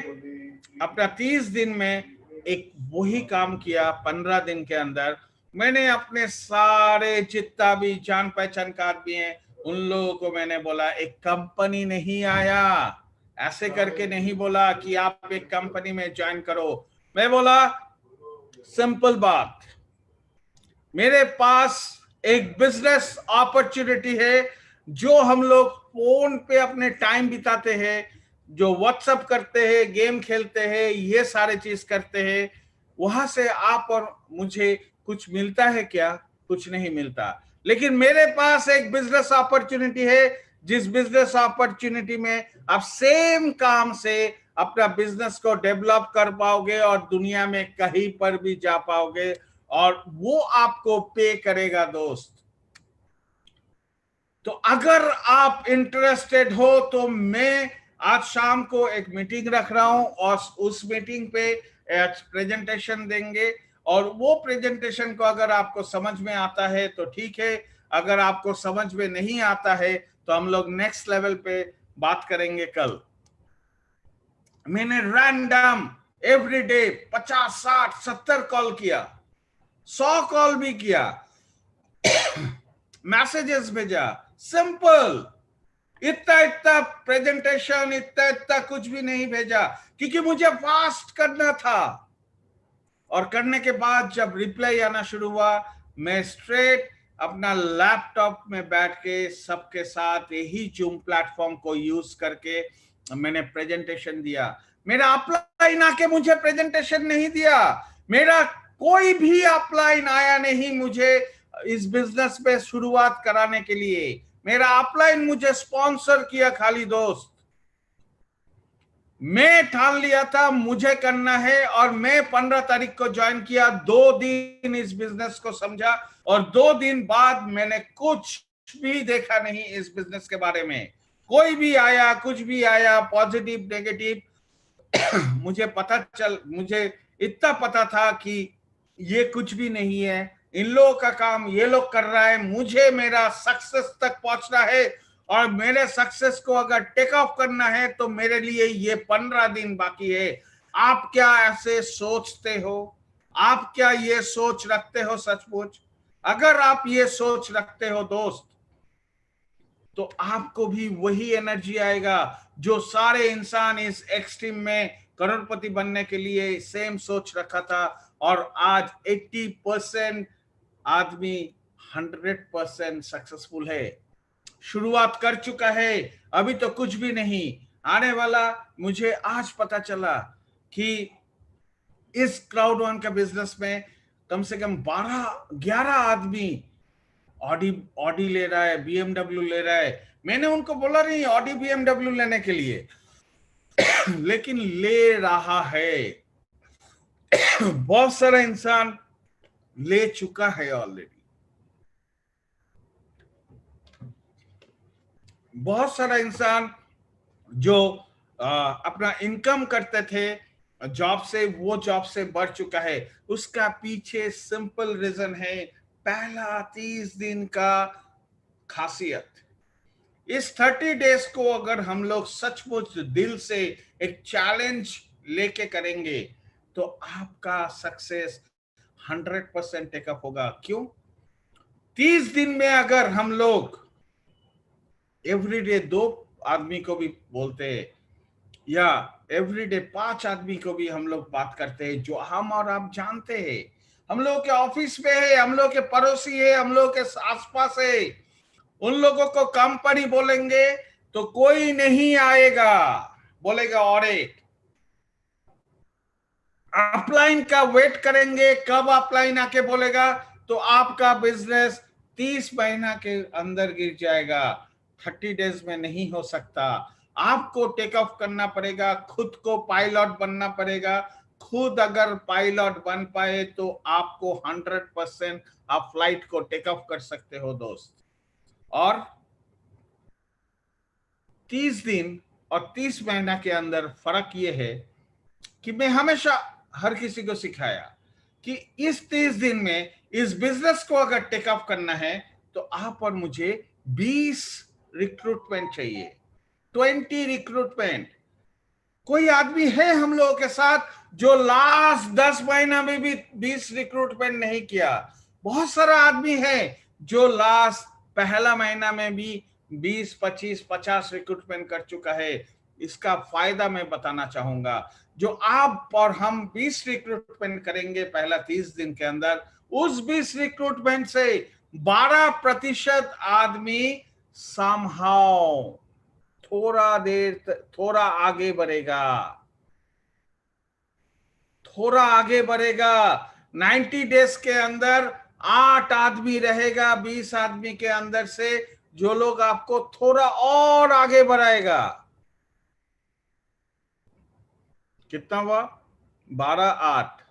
अपना 30 दिन में एक वही काम किया। 15 दिन के अंदर मैंने अपने सारे जितना भी जान पहचान का आदमी है उन लोगों को मैंने बोला, एक कंपनी नहीं आया ऐसे करके नहीं बोला कि आप एक कंपनी में ज्वाइन करो। मैं बोला सिंपल बात, मेरे पास एक बिजनेस अपॉर्चुनिटी है, जो हम लोग फोन पे अपने टाइम बिताते हैं, जो व्हाट्सएप करते हैं, गेम खेलते हैं, ये सारे चीज करते हैं, वहां से आप और मुझे कुछ मिलता है क्या? कुछ नहीं मिलता। लेकिन मेरे पास एक बिजनेस अपॉर्चुनिटी है, जिस बिजनेस अपॉर्चुनिटी में आप सेम काम से अपना बिजनेस को डेवलप कर पाओगे और दुनिया में कहीं पर भी जा पाओगे, और वो आपको पे करेगा दोस्त। तो अगर आप इंटरेस्टेड हो तो मैं आज शाम को एक मीटिंग रख रहा हूं, और उस मीटिंग पे प्रेजेंटेशन देंगे, और वो प्रेजेंटेशन को अगर आपको समझ में आता है तो ठीक है, अगर आपको समझ में नहीं आता है तो हम लोग नेक्स्ट लेवल पे बात करेंगे कल। मैंने रैंडम एवरीडे 50, 60, 70 कॉल किया, 100 कॉल भी किया, मैसेजेस भेजा, सिंपल। इतना प्रेजेंटेशन, इतना कुछ भी नहीं भेजा, क्योंकि मुझे फास्ट करना था। और करने के बाद जब रिप्लाई आना शुरू हुआ, मैं स्ट्रेट अपना लैपटॉप में बैठ के सबके साथ यही जूम प्लेटफॉर्म को यूज करके मैंने प्रेजेंटेशन दिया। मेरा अपलाइन आके मुझे प्रेजेंटेशन नहीं दिया, मेरा कोई भी अपलाइन आया नहीं मुझे इस बिजनेस पे शुरुआत कराने के लिए। मेरा अपलाइन मुझे स्पॉन्सर किया खाली दोस्त। मैं ठान लिया था मुझे करना है, और मैं 15 तारीख को ज्वाइन किया। 2 दिन इस बिजनेस को समझा, और 2 दिन बाद मैंने कुछ भी देखा नहीं इस बिजनेस के बारे में। कोई भी आया, कुछ भी आया, पॉजिटिव नेगेटिव, मुझे इतना पता था कि ये कुछ भी नहीं है, इन लोगों का काम ये लोग कर रहा है, मुझे मेरा सक्सेस तक पहुंचना है, और मेरे सक्सेस को अगर टेक ऑफ करना है तो मेरे लिए ये 15 दिन बाकी है। आप क्या ऐसे सोचते हो? आप क्या ये सोच रखते हो सचमुच? अगर आप ये सोच रखते हो दोस्त, तो आपको भी वही एनर्जी आएगा जो सारे इंसान इस एक्सट्रीम में करोड़पति बनने के लिए सेम सोच रखा था। और आज 80% आदमी 100% सक्सेसफुल है, शुरुआत कर चुका है, अभी तो कुछ भी नहीं आने वाला। मुझे आज पता चला कि इस क्राउड1 का बिजनेस में कम से कम 12-11 आदमी ऑडी ले रहा है, BMW ले रहा है। मैंने उनको बोला नहीं ऑडी BMW लेने के लिए, लेकिन ले रहा है। बहुत सारा इंसान ले चुका है ऑलरेडी। बहुत सारा इंसान जो अपना इनकम करते थे जॉब से, वो जॉब से बढ़ चुका है। उसका पीछे सिंपल रीजन है, पहला 30 दिन का खासियत। इस 30 डेज को अगर हम लोग सचमुच दिल से एक चैलेंज लेके करेंगे तो आपका सक्सेस 100% टेकअप होगा। क्यों? 30 दिन में अगर हम लोग एवरीडे 2 आदमी को भी बोलते हैं, या एवरीडे 5 आदमी को भी हम लोग बात करते हैं जो हम और आप जानते हैं, हम लोग के ऑफिस में है, हम लोग के पड़ोसी है, हम लोग के आसपास है, उन लोगों को कंपनी बोलेंगे तो कोई नहीं आएगा, बोलेगा और एक। अपलाइन का वेट करेंगे, कब अपलाइन आके बोलेगा, तो आपका बिजनेस 30 महीना के अंदर गिर जाएगा, 30 डेज में नहीं हो सकता। आपको टेक ऑफ करना पड़ेगा, खुद को पायलट बनना पड़ेगा, खुद अगर पायलट बन पाए तो आपको 100% आप फ्लाइट को टेक ऑफ कर सकते हो दोस्त। और 30 दिन और 30 महीना के अंदर फर्क ये है कि मैं हमेशा हर किसी को सिखाया कि इस 30 दिन में इस बिजनेस को अगर टेक ऑफ करना है तो आप और मुझे 20 रिक्रूटमेंट चाहिए, 20 रिक्रूटमेंट। कोई आदमी है हम लोगों के साथ जो लास्ट 10 महीना में भी 20 रिक्रूटमेंट नहीं किया? बहुत सारा आदमी है जो लास्ट पहला महीना में भी 20, 25, 50 रिक्रूटमेंट कर चुका है। इसका फायदा मैं बताना चाहूंगा। जो आप और हम 20 रिक्रूटमेंट करेंगे पहला 30 दिन के अंदर, उस 20 रिक्रूटमेंट से 12% आदमी समहाउ थोड़ा आगे बढ़ेगा, थोड़ा आगे बढ़ेगा। 90 डेज के अंदर 8 आदमी रहेगा 20 आदमी के अंदर से, जो लोग आपको थोड़ा और आगे बढ़ाएगा। कितना हुआ? 12, 8।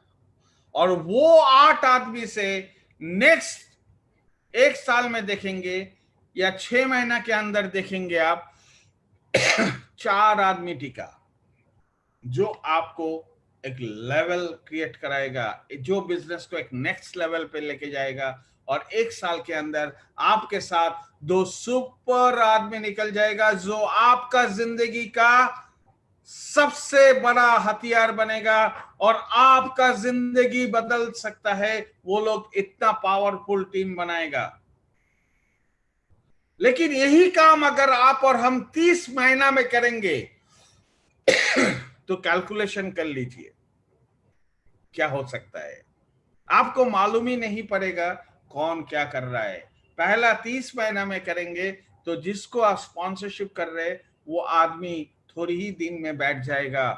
और वो 8 आदमी से नेक्स्ट 1 साल में देखेंगे या 6 महीना के अंदर देखेंगे आप 4 आदमी टिका, जो आपको एक लेवल क्रिएट कराएगा, जो बिजनेस को एक नेक्स्ट लेवल पे लेके जाएगा। और 1 साल के अंदर आपके साथ 2 सुपर आदमी निकल जाएगा, जो आपका जिंदगी का सबसे बड़ा हथियार बनेगा और आपका जिंदगी बदल सकता है। वो लोग इतना पावरफुल टीम बनाएगा। लेकिन यही काम अगर आप और हम 30 महीना में करेंगे तो कैलकुलेशन कर लीजिए क्या हो सकता है। आपको मालूम ही नहीं पड़ेगा कौन क्या कर रहा है। पहला 30 महीना में करेंगे तो जिसको आप स्पॉन्सरशिप कर रहे वो आदमी थोड़ी ही दिन में बैठ जाएगा।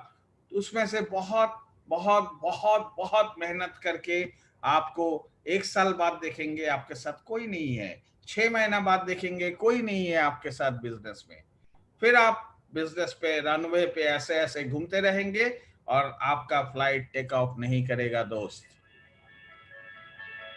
तो उसमें से बहुत बहुत बहुत बहुत मेहनत करके आपको 1 साल बाद देखेंगे आपके साथ कोई नहीं है, 6 महीना बाद देखेंगे कोई नहीं है आपके साथ बिजनेस में। फिर आप बिजनेस पे रनवे पे ऐसे ऐसे घूमते रहेंगे और आपका फ्लाइट टेक ऑफ नहीं करेगा दोस्त।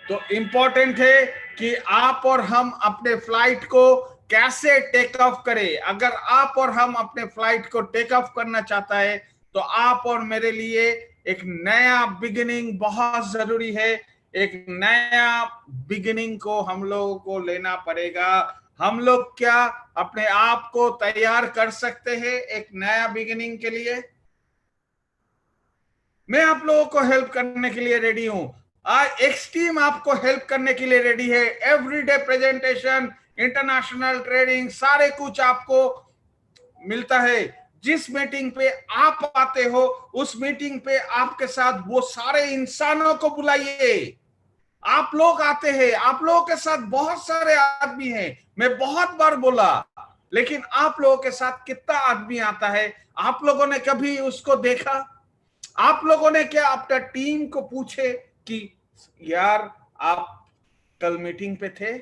तो इंपॉर्टेंट है कि आप और हम अपने फ्लाइट को कैसे टेक ऑफ करें। अगर आप और हम अपने फ्लाइट को टेक ऑफ करना चाहता है तो आप और मेरे लिए एक नया बिगिनिंग बहुत जरूरी है। एक नया बिगिनिंग को हम लोगों को लेना पड़ेगा। हम लोग क्या अपने आप को तैयार कर सकते हैं एक नया बिगिनिंग के लिए? मैं आप लोगों को हेल्प करने के लिए रेडी हूं। आज एक्स टीम आपको हेल्प करने के लिए रेडी है। एवरीडे प्रेजेंटेशन, इंटरनेशनल ट्रेडिंग, सारे कुछ आपको मिलता है। जिस मीटिंग पे आप आते हो उस मीटिंग पे आपके साथ वो सारे इंसानों को बुलाइए। आप लोग आते हैं, आप लोगों के साथ बहुत सारे आदमी हैं। मैं बहुत बार बोला, लेकिन आप लोगों के साथ कितना आदमी आता है? आप लोगों ने कभी उसको देखा? आप लोगों ने क्या अपना टीम को पूछे कि यार आप कल मीटिंग पे थे?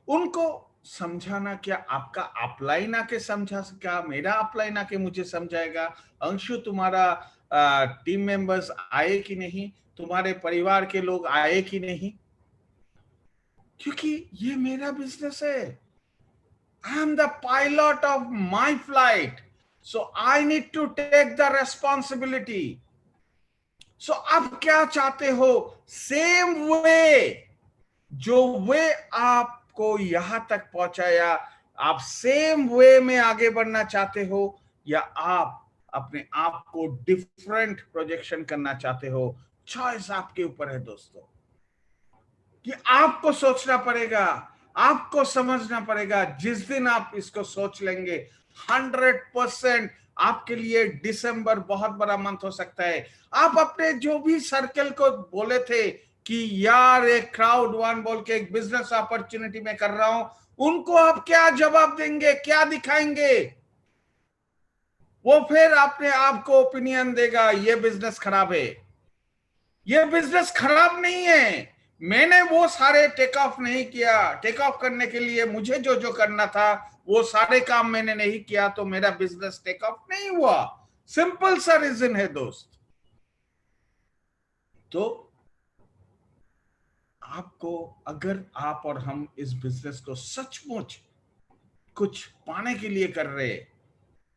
उनको समझाना क्या आपका अपलाइन आके समझा, क्या मेरा अपलाइन आके मुझे समझाएगा? अंशु तुम्हारा टीम मेंबर्स आए कि नहीं? तुम्हारे परिवार के लोग आए कि नहीं? क्योंकि ये मेरा बिजनेस है। I am the pilot of my flight, so I need to take the responsibility. So आप क्या चाहते हो? सेम वे जो वे आपको यहां तक पहुंचाया, आप सेम वे में आगे बढ़ना चाहते हो, या आप अपने आप को डिफरेंट प्रोजेक्शन करना चाहते हो? चॉइस आपके ऊपर है दोस्तों। कि आपको सोचना पड़ेगा, आपको समझना पड़ेगा। जिस दिन आप इसको सोच लेंगे 100% आपके लिए दिसंबर बहुत बड़ा मंथ हो सकता है। आप अपने जो भी सर्कल को बोले थे कि यार एक क्राउड वन बोल के एक बिजनेस अपॉर्चुनिटी में कर रहा हूं, उनको आप क्या जवाब देंगे, क्या दिखाएंगे? वो फिर अपने आप को ओपिनियन देगा ये बिजनेस खराब है। ये बिजनेस खराब नहीं है। मैंने वो सारे टेक ऑफ नहीं किया। टेक ऑफ करने के लिए मुझे जो जो करना था वो सारे काम मैंने नहीं किया, तो मेरा बिजनेस टेक ऑफ नहीं हुआ। सिंपल सा रीजन है दोस्त। तो आपको, अगर आप और हम इस बिजनेस को सचमुच कुछ पाने के लिए कर रहे,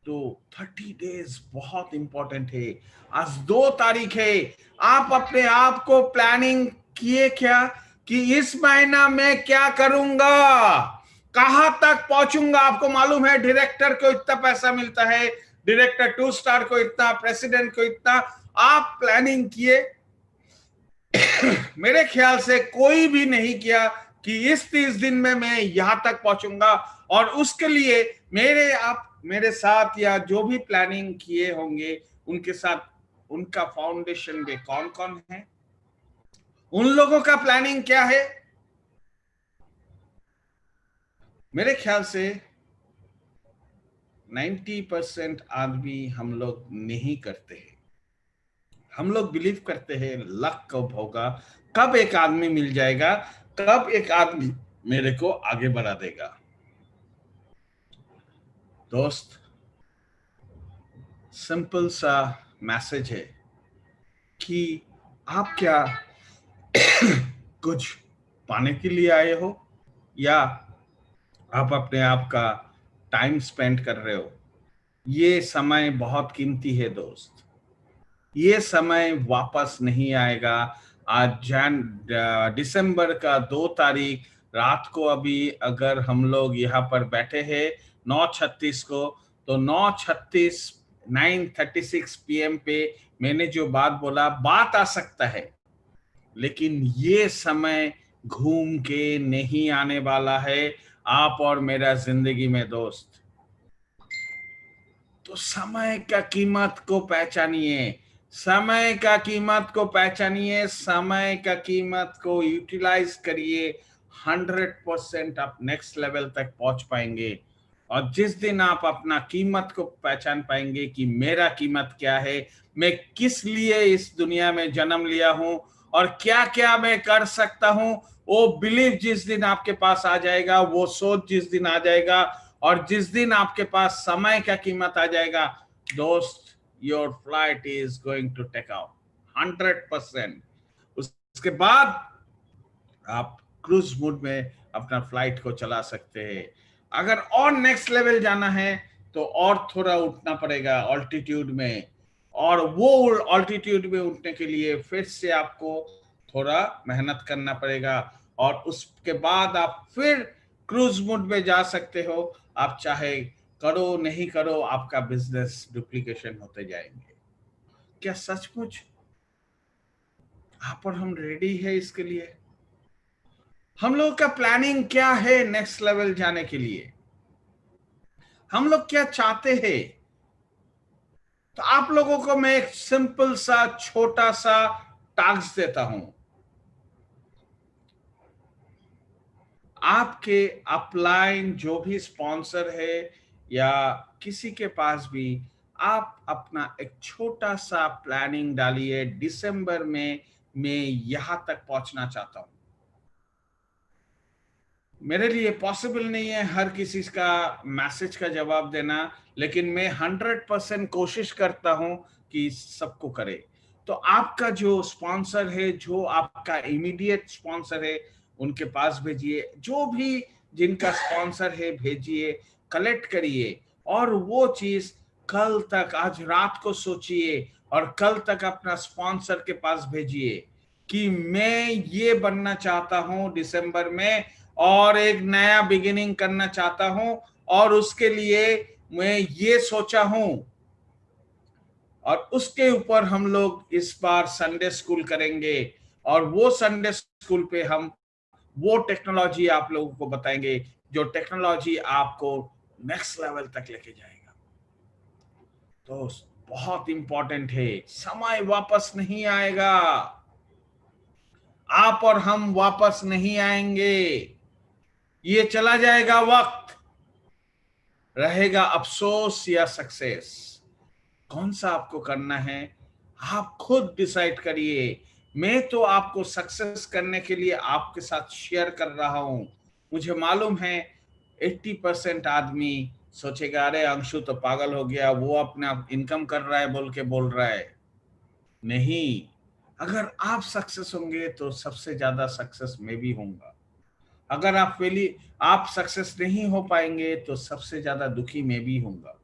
तो 30 डेज बहुत इंपॉर्टेंट है। आज 2 तारीख है। आप अपने आप को प्लानिंग किए क्या कि इस महीना में क्या करूंगा, कहां तक पहुंचूंगा? आपको मालूम है डायरेक्टर को इतना पैसा मिलता है, डायरेक्टर 2 स्टार को इतना, प्रेसिडेंट को इतना। आप प्लानिंग किए? मेरे ख्याल से कोई भी नहीं किया कि इस 30 दिन में मैं यहां तक पहुंचूंगा। और उसके लिए मेरे साथ या जो भी प्लानिंग किए होंगे उनके साथ, उनका फाउंडेशन में कौन कौन है, उन लोगों का प्लानिंग क्या है? मेरे ख्याल से 90% आदमी हम लोग नहीं करते हैं। हम लोग बिलीव करते हैं लक कब होगा, कब एक आदमी मिल जाएगा, कब एक आदमी मेरे को आगे बढ़ा देगा। दोस्त, सिंपल सा मैसेज है कि आप क्या कुछ पाने के लिए आए हो, या आप अपने आप का टाइम स्पेंड कर रहे हो? ये समय बहुत कीमती है दोस्त, ये समय वापस नहीं आएगा। आज दिसंबर का 2 तारीख रात को, अभी अगर हम लोग यहाँ पर बैठे हैं 9:36 को, तो 9:36 PM पे मैंने जो बात बोला, बात आ सकता है, लेकिन ये समय घूम के नहीं आने वाला है आप और मेरा जिंदगी में दोस्त। तो समय का कीमत को पहचानिए, समय का कीमत को पहचानिए, समय का कीमत को यूटिलाइज करिए। 100% आप नेक्स्ट लेवल तक पहुंच पाएंगे। और जिस दिन आप अपना कीमत को पहचान पाएंगे कि मेरा कीमत क्या है, मैं किस लिए इस दुनिया में जन्म लिया हूं और क्या क्या मैं कर सकता हूं, वो बिलीव जिस दिन आपके पास आ जाएगा, वो सोच जिस दिन आ जाएगा, और जिस दिन आपके पास समय का कीमत आ जाएगा दोस्त, your flight is going to take out 100%। उसके बाद आप क्रूज मोड में अपना फ्लाइट को चला सकते हैं। अगर और नेक्स्ट लेवल जाना है तो और थोड़ा उठना पड़ेगा ऑल्टीट्यूड में, और वो ऑल्टीट्यूड में उठने के लिए फिर से आपको थोड़ा मेहनत करना पड़ेगा, और उसके बाद आप फिर क्रूज मोड में जा सकते हो। आप चाहे करो नहीं करो, आपका बिजनेस डुप्लीकेशन होते जाएंगे। क्या सचमुच आप और हम रेडी है इसके लिए? हम लोग का प्लानिंग क्या है नेक्स्ट लेवल जाने के लिए? हम लोग क्या चाहते हैं? तो आप लोगों को मैं एक सिंपल सा छोटा सा टास्क देता हूं। आपके अपलाइन जो भी स्पॉन्सर है या किसी के पास भी, आप अपना एक छोटा सा प्लानिंग डालिए। दिसंबर में मैं यहां तक पहुंचना चाहता हूं। मेरे लिए पॉसिबल नहीं है हर किसी का मैसेज का जवाब देना, लेकिन मैं 100% कोशिश करता हूं कि सबको करे। तो आपका जो स्पॉन्सर है, जो आपका इमीडिएट स्पॉन्सर है, उनके पास भेजिए। जो भी जिनका स्पॉन्सर है भेजिए, कलेक्ट करिए, और वो चीज कल तक, आज रात को सोचिए और कल तक अपना स्पॉन्सर के पास भेजिए कि मैं ये बनना चाहता हूं दिसंबर में, और एक नया बिगिनिंग करना चाहता हूं, और उसके लिए मैं ये सोचा हूं। और उसके ऊपर हम लोग इस बार संडे स्कूल करेंगे, और वो संडे स्कूल पे हम वो टेक्नोलॉजी आप लोगों को बताएंगे जो टेक्नोलॉजी आपको नेक्स्ट लेवल तक लेके जाएगा। तो बहुत इंपॉर्टेंट है, समय वापस नहीं आएगा, आप और हम वापस नहीं आएंगे। ये चला जाएगा वक्त, रहेगा अफसोस या सक्सेस। कौन सा आपको करना है आप खुद डिसाइड करिए। मैं तो आपको सक्सेस करने के लिए आपके साथ शेयर कर रहा हूं। मुझे मालूम है 80% आदमी सोचेगा अरे अंशु तो पागल हो गया, वो अपना इनकम कर रहा है बोल रहा है। नहीं, अगर आप सक्सेस होंगे तो सबसे ज्यादा सक्सेस मैं भी होऊंगा। अगर आप सक्सेस नहीं हो पाएंगे तो सबसे ज्यादा दुखी मैं भी होऊंगा।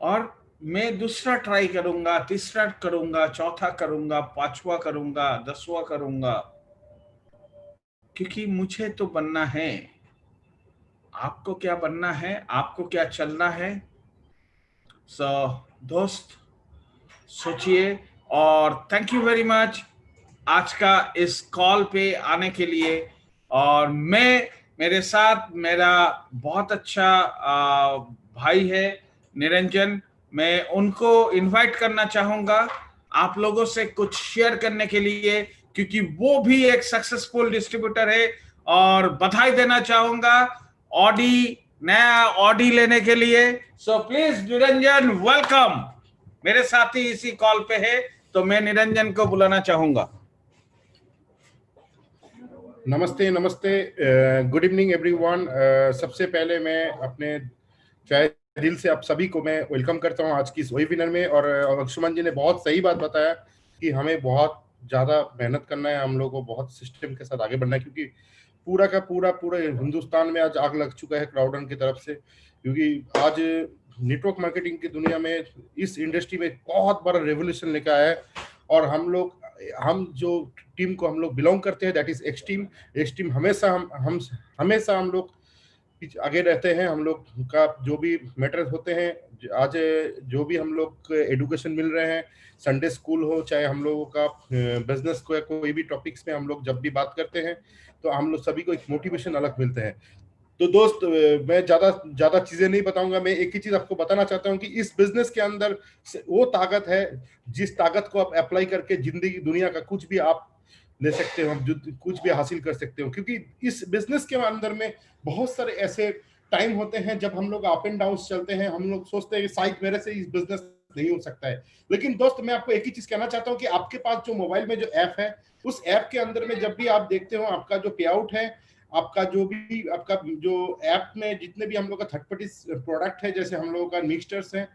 और मैं दूसरा ट्राई करूंगा, तीसरा करूंगा, चौथा करूंगा, पांचवा करूंगा, 10वां करूंगा, क्योंकि मुझे तो बनना है। आपको क्या बनना है, आपको क्या चलना है? दोस्त सोचिए। और थैंक यू वेरी मच आज का इस कॉल पे आने के लिए। और मेरे साथ मेरा बहुत अच्छा भाई है निरंजन, मैं उनको इनवाइट करना चाहूंगा आप लोगों से कुछ शेयर करने के लिए, क्योंकि वो भी एक सक्सेसफुल डिस्ट्रीब्यूटर है। और बधाई देना चाहूंगा नया ऑडी लेने के लिए। So please Niranjan, welcome. मेरे साथी इसी कॉल पे है, तो मैं निरंजन को बुलाना चाहूंगा। नमस्ते, गुड इवनिंग एवरीवन। सबसे पहले मैं अपने चाहे दिल से आप सभी को मैं वेलकम करता हूं आज की इस वेबिनार में। और अंशुमन जी ने बहुत सही बात बताया कि हमें बहुत ज़्यादा मेहनत करना है, हम लोग को बहुत सिस्टम के साथ आगे बढ़ना है, क्योंकि पूरा का पूरा हिंदुस्तान में आज आग लग चुका है क्राउड की तरफ से। क्योंकि आज नेटवर्क मार्केटिंग की दुनिया में इस इंडस्ट्री में बहुत बड़ा रेवोल्यूशन लेकर आया है। और हम जो टीम को हम लोग बिलोंग करते हैं, दैट इज एक्स टीम हमेशा हम लोग आगे रहते हैं। हम लोग का जो भी मैटर होते हैं, आज जो भी हम लोग एडुकेशन मिल रहे हैं, संडे स्कूल हो चाहे हम लोगों का बिजनेस को या कोई भी टॉपिक्स में हम लोग जब भी बात करते हैं तो हम लोग सभी को एक मोटिवेशन अलग मिलते हैं। तो दोस्त, मैं ज्यादा चीजें नहीं बताऊंगा। मैं एक ही चीज आपको बताना चाहता हूं कि इस बिजनेस के अंदर वो ताकत है जिस ताकत को आप अप्लाई करके जिंदगी दुनिया का कुछ भी आप ले सकते हो, कुछ भी हासिल कर सकते हो। क्योंकि इस बिजनेस के अंदर में बहुत सारे ऐसे टाइम होते हैं जब हम लोग अप एंड डाउन चलते हैं, हम लोग सोचते हैं कि शायद मेरे से इस बिजनेस नहीं हो सकता है। लेकिन दोस्त, मैं आपको एक ही चीज कहना चाहता हूं कि आपके पास जो मोबाइल में जो ऐप है, उस ऐप के अंदर में जब भी आप देखते हो आपका जो पे आउट है, आपका जो ऐप में जितने भी हम लोग का थर्ड पार्टी प्रोडक्ट है, जैसे हम लोगों का मिक्सचर्स है,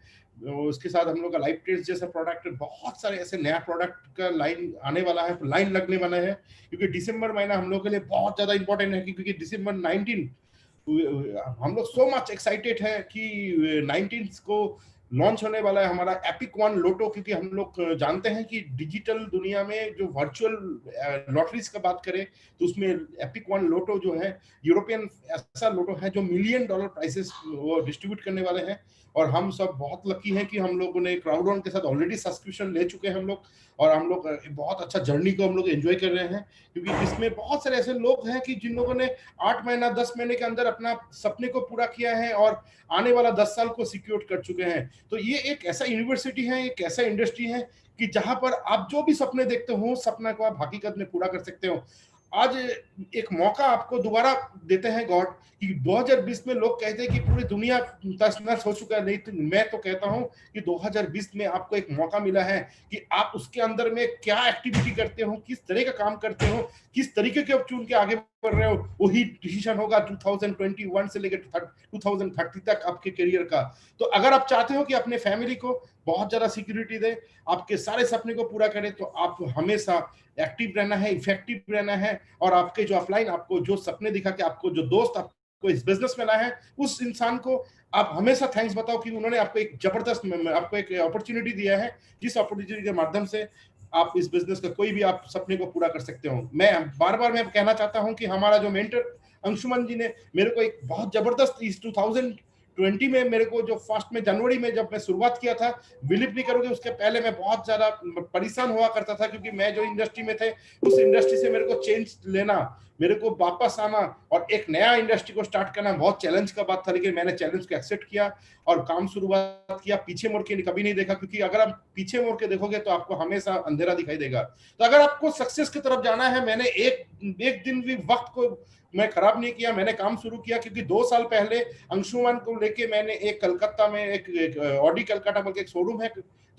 उसके साथ हम लोग का लाइव ट्रेस जैसा प्रोडक्ट है, बहुत सारे ऐसे नया प्रोडक्ट का लाइन आने वाला है, लाइन लगने वाला है। क्योंकि दिसंबर महीना हम लोग के लिए बहुत ज्यादा इंपॉर्टेंट है, क्योंकि दिसंबर 19 हम लोग सो मच एक्साइटेड है कि 19 को लॉन्च होने वाला है हमारा एपिक वन लोटो। क्योंकि हम लोग जानते हैं कि डिजिटल दुनिया में जो वर्चुअल लॉटरीज का बात करें तो उसमें एपिक वन लोटो जो है यूरोपियन ऐसा लोटो है जो $1 मिलियन प्राइसेस वो डिस्ट्रीब्यूट करने वाले हैं। और हम सब बहुत लकी हैं कि हम लोगों ने क्राउड के साथ ऑलरेडी सब्सक्रिप्शन ले चुके हैं हम लोग, और हम लोग बहुत अच्छा जर्नी को हम लोग एंजॉय कर रहे हैं। क्योंकि इसमें बहुत सारे ऐसे लोग हैं कि जिन लोगों ने 8 महीना 10 महीने के अंदर अपना सपने को पूरा किया है और आने वाला 10 साल को सिक्योर कर चुके हैं। तो ये एक ऐसा यूनिवर्सिटी है, एक ऐसा इंडस्ट्री है कि जहां पर आप जो भी सपने देखते हो, सपना को आप हकीकत में पूरा कर सकते हो। आज एक मौका आपको दोबारा देते हैं गॉड, कि 2020 में लोग कहते हैं कि पूरी दुनिया तहस-नहस हो चुका है, नहीं तो मैं तो कहता हूं कि 2020 में आपको एक मौका मिला है कि आप उसके अंदर में क्या एक्टिविटी करते हो, किस तरह का काम करते हो, किस तरीके के चुन के आगे बढ़ रहे हो, वही डिसीजन होगा 2021 से लेकर 2030 तक आपके करियर का। तो अगर आप चाहते हो कि अपने फैमिली को बहुत ज्यादा सिक्योरिटी दे, आपके सारे सपने को पूरा करे, तो आप हमेशा एक्टिव रहना है, इफेक्टिव रहना है। और आपके जो ऑफलाइन आपको जो सपने दिखा के आपको जो दोस्त आपको इस बिजनेस में लाए हैं, उस इंसान को आप हमेशा थैंक्स बताओ कि उन्होंने आपको एक जबरदस्त आपको एक अपॉर्चुनिटी दिया है, जिस अपॉर्चुनिटी के माध्यम से आप इस बिजनेस का कोई भी आप सपने को पूरा कर सकते हो। मैं बार बार मैं कहना चाहता हूं कि हमारा जो मेंटर अंशुमन जी ने मेरे को एक बहुत जबरदस्त इस 2020 में मेरे को जो फर्स्ट में जनवरी में जब मैं शुरुआत किया था, बिलीव नहीं करोगे, उसके पहले मैं बहुत ज्यादा परेशान हुआ करता था। क्योंकि मैं जो इंडस्ट्री में थे, उस इंडस्ट्री से मेरे को चेंज लेना, मेरे को वापस आना और एक नया इंडस्ट्री को स्टार्ट करना बहुत चैलेंज का बात था। लेकिन मैंने चैलेंज को एक्सेप्ट किया और काम शुरुआत किया, पीछे मुड़ के कभी नहीं देखा। क्योंकि अगर आप पीछे मुड़ के देखोगे तो आपको हमेशा अंधेरा दिखाई देगा। तो अगर आपको सक्सेस की तरफ जाना है, मैंने एक दिन भी वक्त को मैं खराब नहीं किया, मैंने काम शुरू किया। क्योंकि 2 साल पहले अंशुमन को लेके मैंने एक कलकत्ता में एक ऑडी कलकत्ता बोल के एक शोरूम है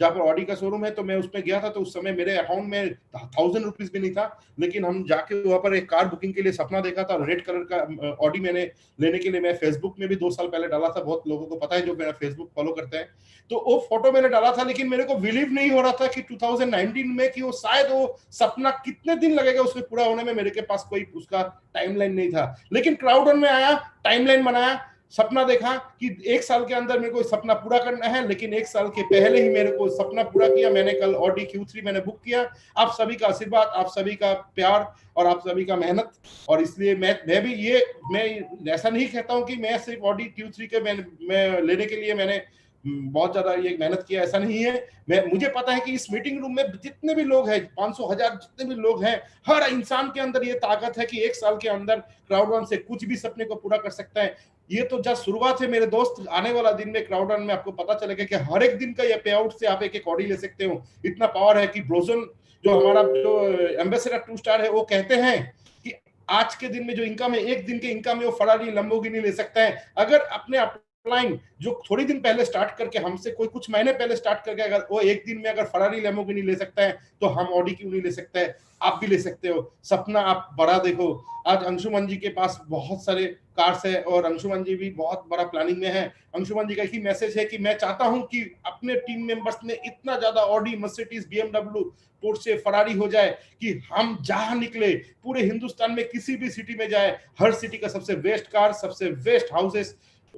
जहाँ पर ऑडी का शोरूम है, तो मैं उसमें गया था, तो उस समय मेरे अकाउंट में 1000 रुपीज भी नहीं था, लेकिन हम जाके वहां पर एक कार बुकिंग के लिए सपना देखा था। रेड कलर का ऑडी मैंने लेने के लिए मैं फेसबुक में भी 2 साल पहले डाला था, बहुत लोगों को पता है जो मेरा फेसबुक फॉलो करते हैं, तो वो फोटो मैंने डाला था, लेकिन मेरे को बिलीव नहीं हो रहा था कि 2019 में कि वो शायद वो सपना कितने दिन लगेगा उसमें पूरा होने में, मेरे के पास कोई उसका टाइमलाइन नहीं था। लेकिन क्राउड में आया, टाइमलाइन बनाया, सपना देखा कि 1 साल के अंदर मेरे को सपना पूरा करना है, लेकिन 1 साल के पहले ही मेरे को सपना पूरा किया। मैंने कल ऑडी Q3 मैंने बुक किया। आप सभी का आशीर्वाद, आप सभी का प्यार और आप सभी का मेहनत, और इसलिए मैं ऐसा नहीं कहता हूं कि मैं सिर्फ ऑडी Q3 के मैं लेने के लिए मैंने बहुत ज्यादा ये मेहनत किया, ऐसा नहीं है। मुझे पता है कि इस मीटिंग रूम में जितने भी लोग हैं, 500,000 जितने भी लोग हैं, हर इंसान के अंदर ये ताकत है कि 1 साल के अंदर क्राउड से कुछ भी सपने को पूरा कर सकता है। ये तो जस्ट शुरुआत है मेरे दोस्त। आने वाला दिन में क्राउड में आपको पता चलेगा कि हर एक दिन का ये पे आउट से आप एक ऑडी ले सकते हो। इतना पावर है कि ब्रोजन जो हमारा जो एम्बेसडर 2 स्टार है, वो कहते हैं कि आज के दिन में जो इनकम है, एक दिन के इनकम में वो फरारी लंबोर्गिनी ले सकता है। अगर अपने अपलाइन जो थोड़ी दिन पहले स्टार्ट करके, हमसे कोई कुछ महीने पहले स्टार्ट करके, अगर वो एक दिन में अगर फरारी लंबोर्गिनी ले सकता है, तो हम ऑडी क्यों नहीं ले सकते हैं? आप भी ले सकते हो। सपना आप बड़ा देखो। आज अंशुमन जी के पास बहुत सारे कार्स है और अंशुमन जी भी बहुत बड़ा प्लानिंग में है। अंशुमन जी का एक ही मैसेज है कि मैं चाहता हूं कि अपने टीम मेंबर्स में इतना ज्यादा Audi, Mercedes, BMW, Porsche, Ferrari हो जाए कि हम जहां निकले पूरे हिंदुस्तान में किसी भी सिटी में जाए, हर सिटी का सबसे बेस्ट कार, सबसे बेस्ट हाउसेस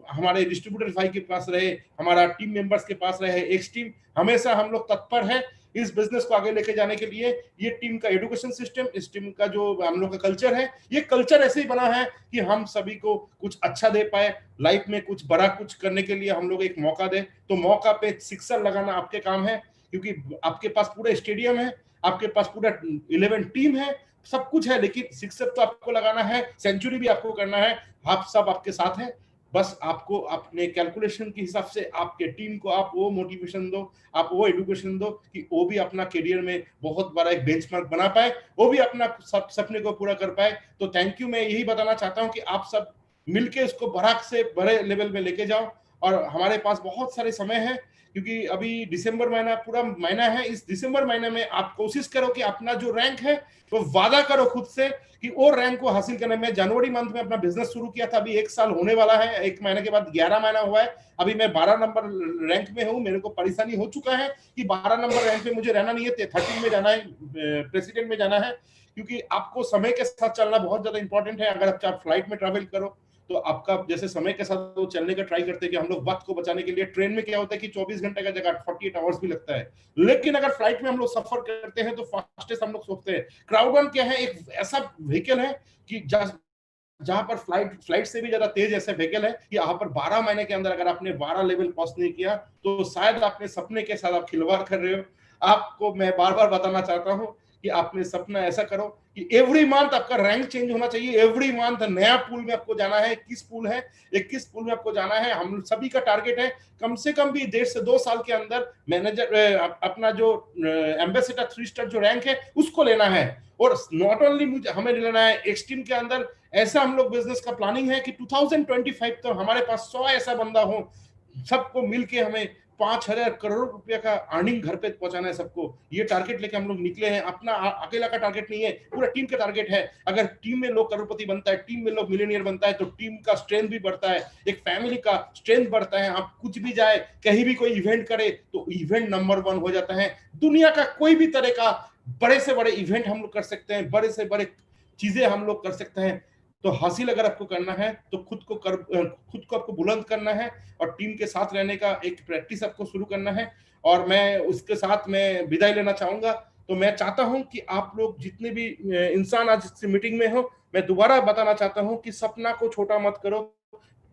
हमारे डिस्ट्रीब्यूटर भाई के पास रहे, हमारा टीम मेंबर्स के पास रहे। एक्स टीम हमेशा हम लोग तत्पर है इस बिजनेस को आगे लेके जाने के लिए। ये टीम का एजुकेशन सिस्टम, इस टीम का जो हम लोग का कल्चर है, ये कल्चर ऐसे ही बना है कि हम सभी को कुछ अच्छा दे पाए, लाइफ में कुछ बड़ा कुछ करने के लिए हम लोग एक मौका दे। तो मौका पे सिक्सर लगाना आपके काम है, क्योंकि आपके पास पूरा स्टेडियम है, आपके पास पूरा 11 टीम है, सब कुछ है, लेकिन सिक्सर तो आपको लगाना है, सेंचुरी भी आपको करना है। आप सब आपके साथ हैं, बस आपको अपने कैलकुलेशन के हिसाब से आपके टीम को आप वो मोटिवेशन दो, आप वो एजुकेशन दो कि वो भी अपना करियर में बहुत बड़ा एक बेंचमार्क बना पाए, वो भी अपना सपने को पूरा कर पाए। तो थैंक यू। मैं यही बताना चाहता हूं कि आप सब मिलके इसको बड़ा से बड़े लेवल में लेके जाओ, और हमारे पास बहुत सारे समय है, क्योंकि अभी दिसंबर महीना पूरा महीना है। इस दिसंबर महीने में आप कोशिश करो कि अपना जो रैंक है वो वादा करो खुद से कि वो रैंक को हासिल करने में। जनवरी मंथ में अपना बिजनेस शुरू किया था, अभी 1 साल होने वाला है, 1 महीने के बाद 11 महीना हुआ है। अभी मैं 12 नंबर रैंक में हूँ। मेरे को परेशानी हो चुका है कि 12 नंबर रैंक में मुझे रहना नहीं है, 13 में जाना है, प्रेसिडेंट में जाना है, क्योंकि आपको समय के साथ चलना बहुत ज्यादा इंपॉर्टेंट है। अगर आप फ्लाइट में ट्रैवल करो तो आपका जैसे समय के साथ वो चलने का ट्राई करते हैं कि हम लोग वक्त को बचाने के लिए। ट्रेन में क्या होता है कि 24 घंटे का जगह 48 आवर्स भी लगता है, लेकिन अगर फ्लाइट में हम लोग सफर करते हैं तो फास्टेस्ट हम लोग सोचते हैं। क्राउड वन क्या है, एक ऐसा व्हीकल है कि जहां पर फ्लाइट से भी ज्यादा तेज ऐसा व्हीकल है कि यहाँ पर 12 महीने के अंदर अगर आपने 12 लेवल क्रॉस नहीं किया तो शायद अपने सपने के साथ आप खिलवाड़ कर रहे हो। आपको मैं बार बार बताना चाहता हूँ कि आपने सपना ऐसा करो कि एवरी मंथ आपका रैंक चेंज होना चाहिए। एवरी मंथ नया पूल में आपको जाना है। 21 पूल है, 21 पूल में आपको जाना है। हम सभी का टारगेट है कम से कम भी 1.5 से 2 साल के अंदर मैनेजर अपना जो एम्बेसडर 3 स्टार जो रैंक है उसको लेना है। और नॉट ओनली हमें लेना है, एक्स टीम के अंदर ऐसा हम लोग बिजनेस का प्लानिंग है कि 2025 तो हमारे पास 100 ऐसा बंदा हो, सबको मिलके हमें 5,000 करोड़ रुपया का अर्निंग घर पे पहुंचाना है सबको। ये टारगेट लेके हम लोग निकले हैं। अपना अकेला का टारगेट नहीं है, पूरा टीम का टारगेट है। अगर टीम में लोग करोड़पति बनता है, टीम में लोग मिलियनियर बनता है, तो टीम का स्ट्रेंथ भी बढ़ता है, एक फैमिली का स्ट्रेंथ बढ़ता है। आप कुछ भी जाए, कहीं भी कोई इवेंट करे तो इवेंट नंबर 1 हो जाता है। दुनिया का कोई भी तरह का बड़े से बड़े इवेंट हम लोग कर सकते हैं, बड़े से बड़े चीजें हम लोग कर सकते हैं। तो हासिल अगर आपको करना है तो खुद को आपको बुलंद करना है और टीम के साथ रहने का एक प्रैक्टिस आपको शुरू करना है। और मैं उसके साथ मैं विदाई लेना चाहूंगा। तो मैं चाहता हूं कि आप लोग जितने भी इंसान आज इस मीटिंग में हो, मैं दोबारा बताना चाहता हूं कि सपना को छोटा मत करो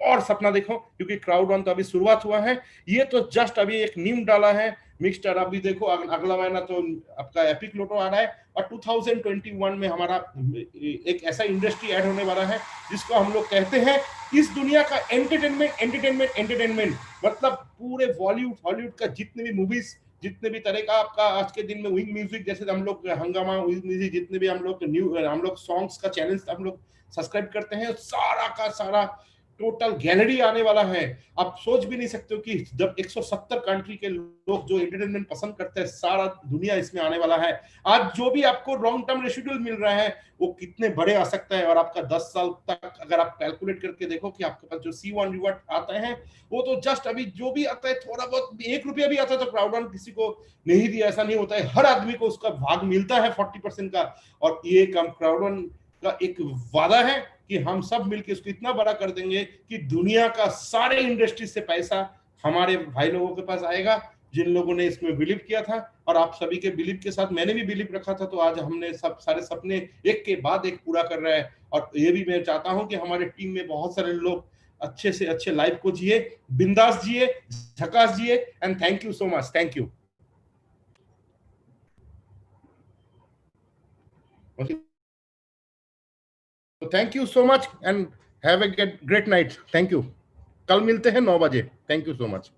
और सपना देखो, क्योंकि क्राउड वन तो अभी शुरुआत हुआ है। ये तो जस्ट अभी एक नींव डाला है। मिक्सचर अभी देखो अगला महीना तो आपका एपिक लोटो आ रहा है और 2021 में हमारा एक ऐसा इंडस्ट्री ऐड होने वाला है जिसको हम लोग कहते हैं इस दुनिया का एंटरटेनमेंट। मतलब पूरे बॉलीवुड हॉलीवुड का जितने भी मूवीज, जितने भी तरह का आपका आज के दिन में विंग म्यूजिक, जैसे हम लोग हंगामा विंग म्यूजिक, जितने भी हम लोग सॉन्ग्स का चैनल हम लोग सब्सक्राइब करते हैं, सारा का सारा टोटल गैलरी आने वाला है। आप सोच भी नहीं सकते हो कि जब 170 कंट्री के लोग जो एंटरटेनमेंट पसंद करते हैं, सारा दुनिया इसमें आने वाला है। आज जो भी आपको लॉन्ग टर्म रेसिडुअल मिल रहा है वो कितने बड़े आ सकता है, और आपका 10 साल तक अगर आप कैलकुलेट करके देखो कि आपके पास जो C1 रिवॉर्ड आते हैं वो तो जस्ट अभी जो भी आता है थोड़ा बहुत, 1 रुपया भी आता है तो क्राउड रन किसी को नहीं दिया, ऐसा नहीं होता है। हर आदमी को उसका भाग मिलता है 40% का, और ये कम क्राउड रन का एक वादा है कि हम सब मिलकर इसको इतना बड़ा कर देंगे कि दुनिया का सारे इंडस्ट्री से पैसा हमारे भाई लोगों के पास आएगा, जिन लोगों ने इसमें बिलीव किया था। और आप सभी के बिलीव के साथ मैंने भी बिलीव रखा था, तो आज हमने सब सारे सपने एक के बाद एक पूरा कर रहा है। और ये भी मैं चाहता हूं कि हमारे टीम में बहुत सारे लोग अच्छे से अच्छे लाइफ को जिए, बिंदास जिए, झकास जिए। And thank you so much, thank you. Thank you so much and have a great night. Thank you. कल मिलते हैं 9 बजे। Thank you so much.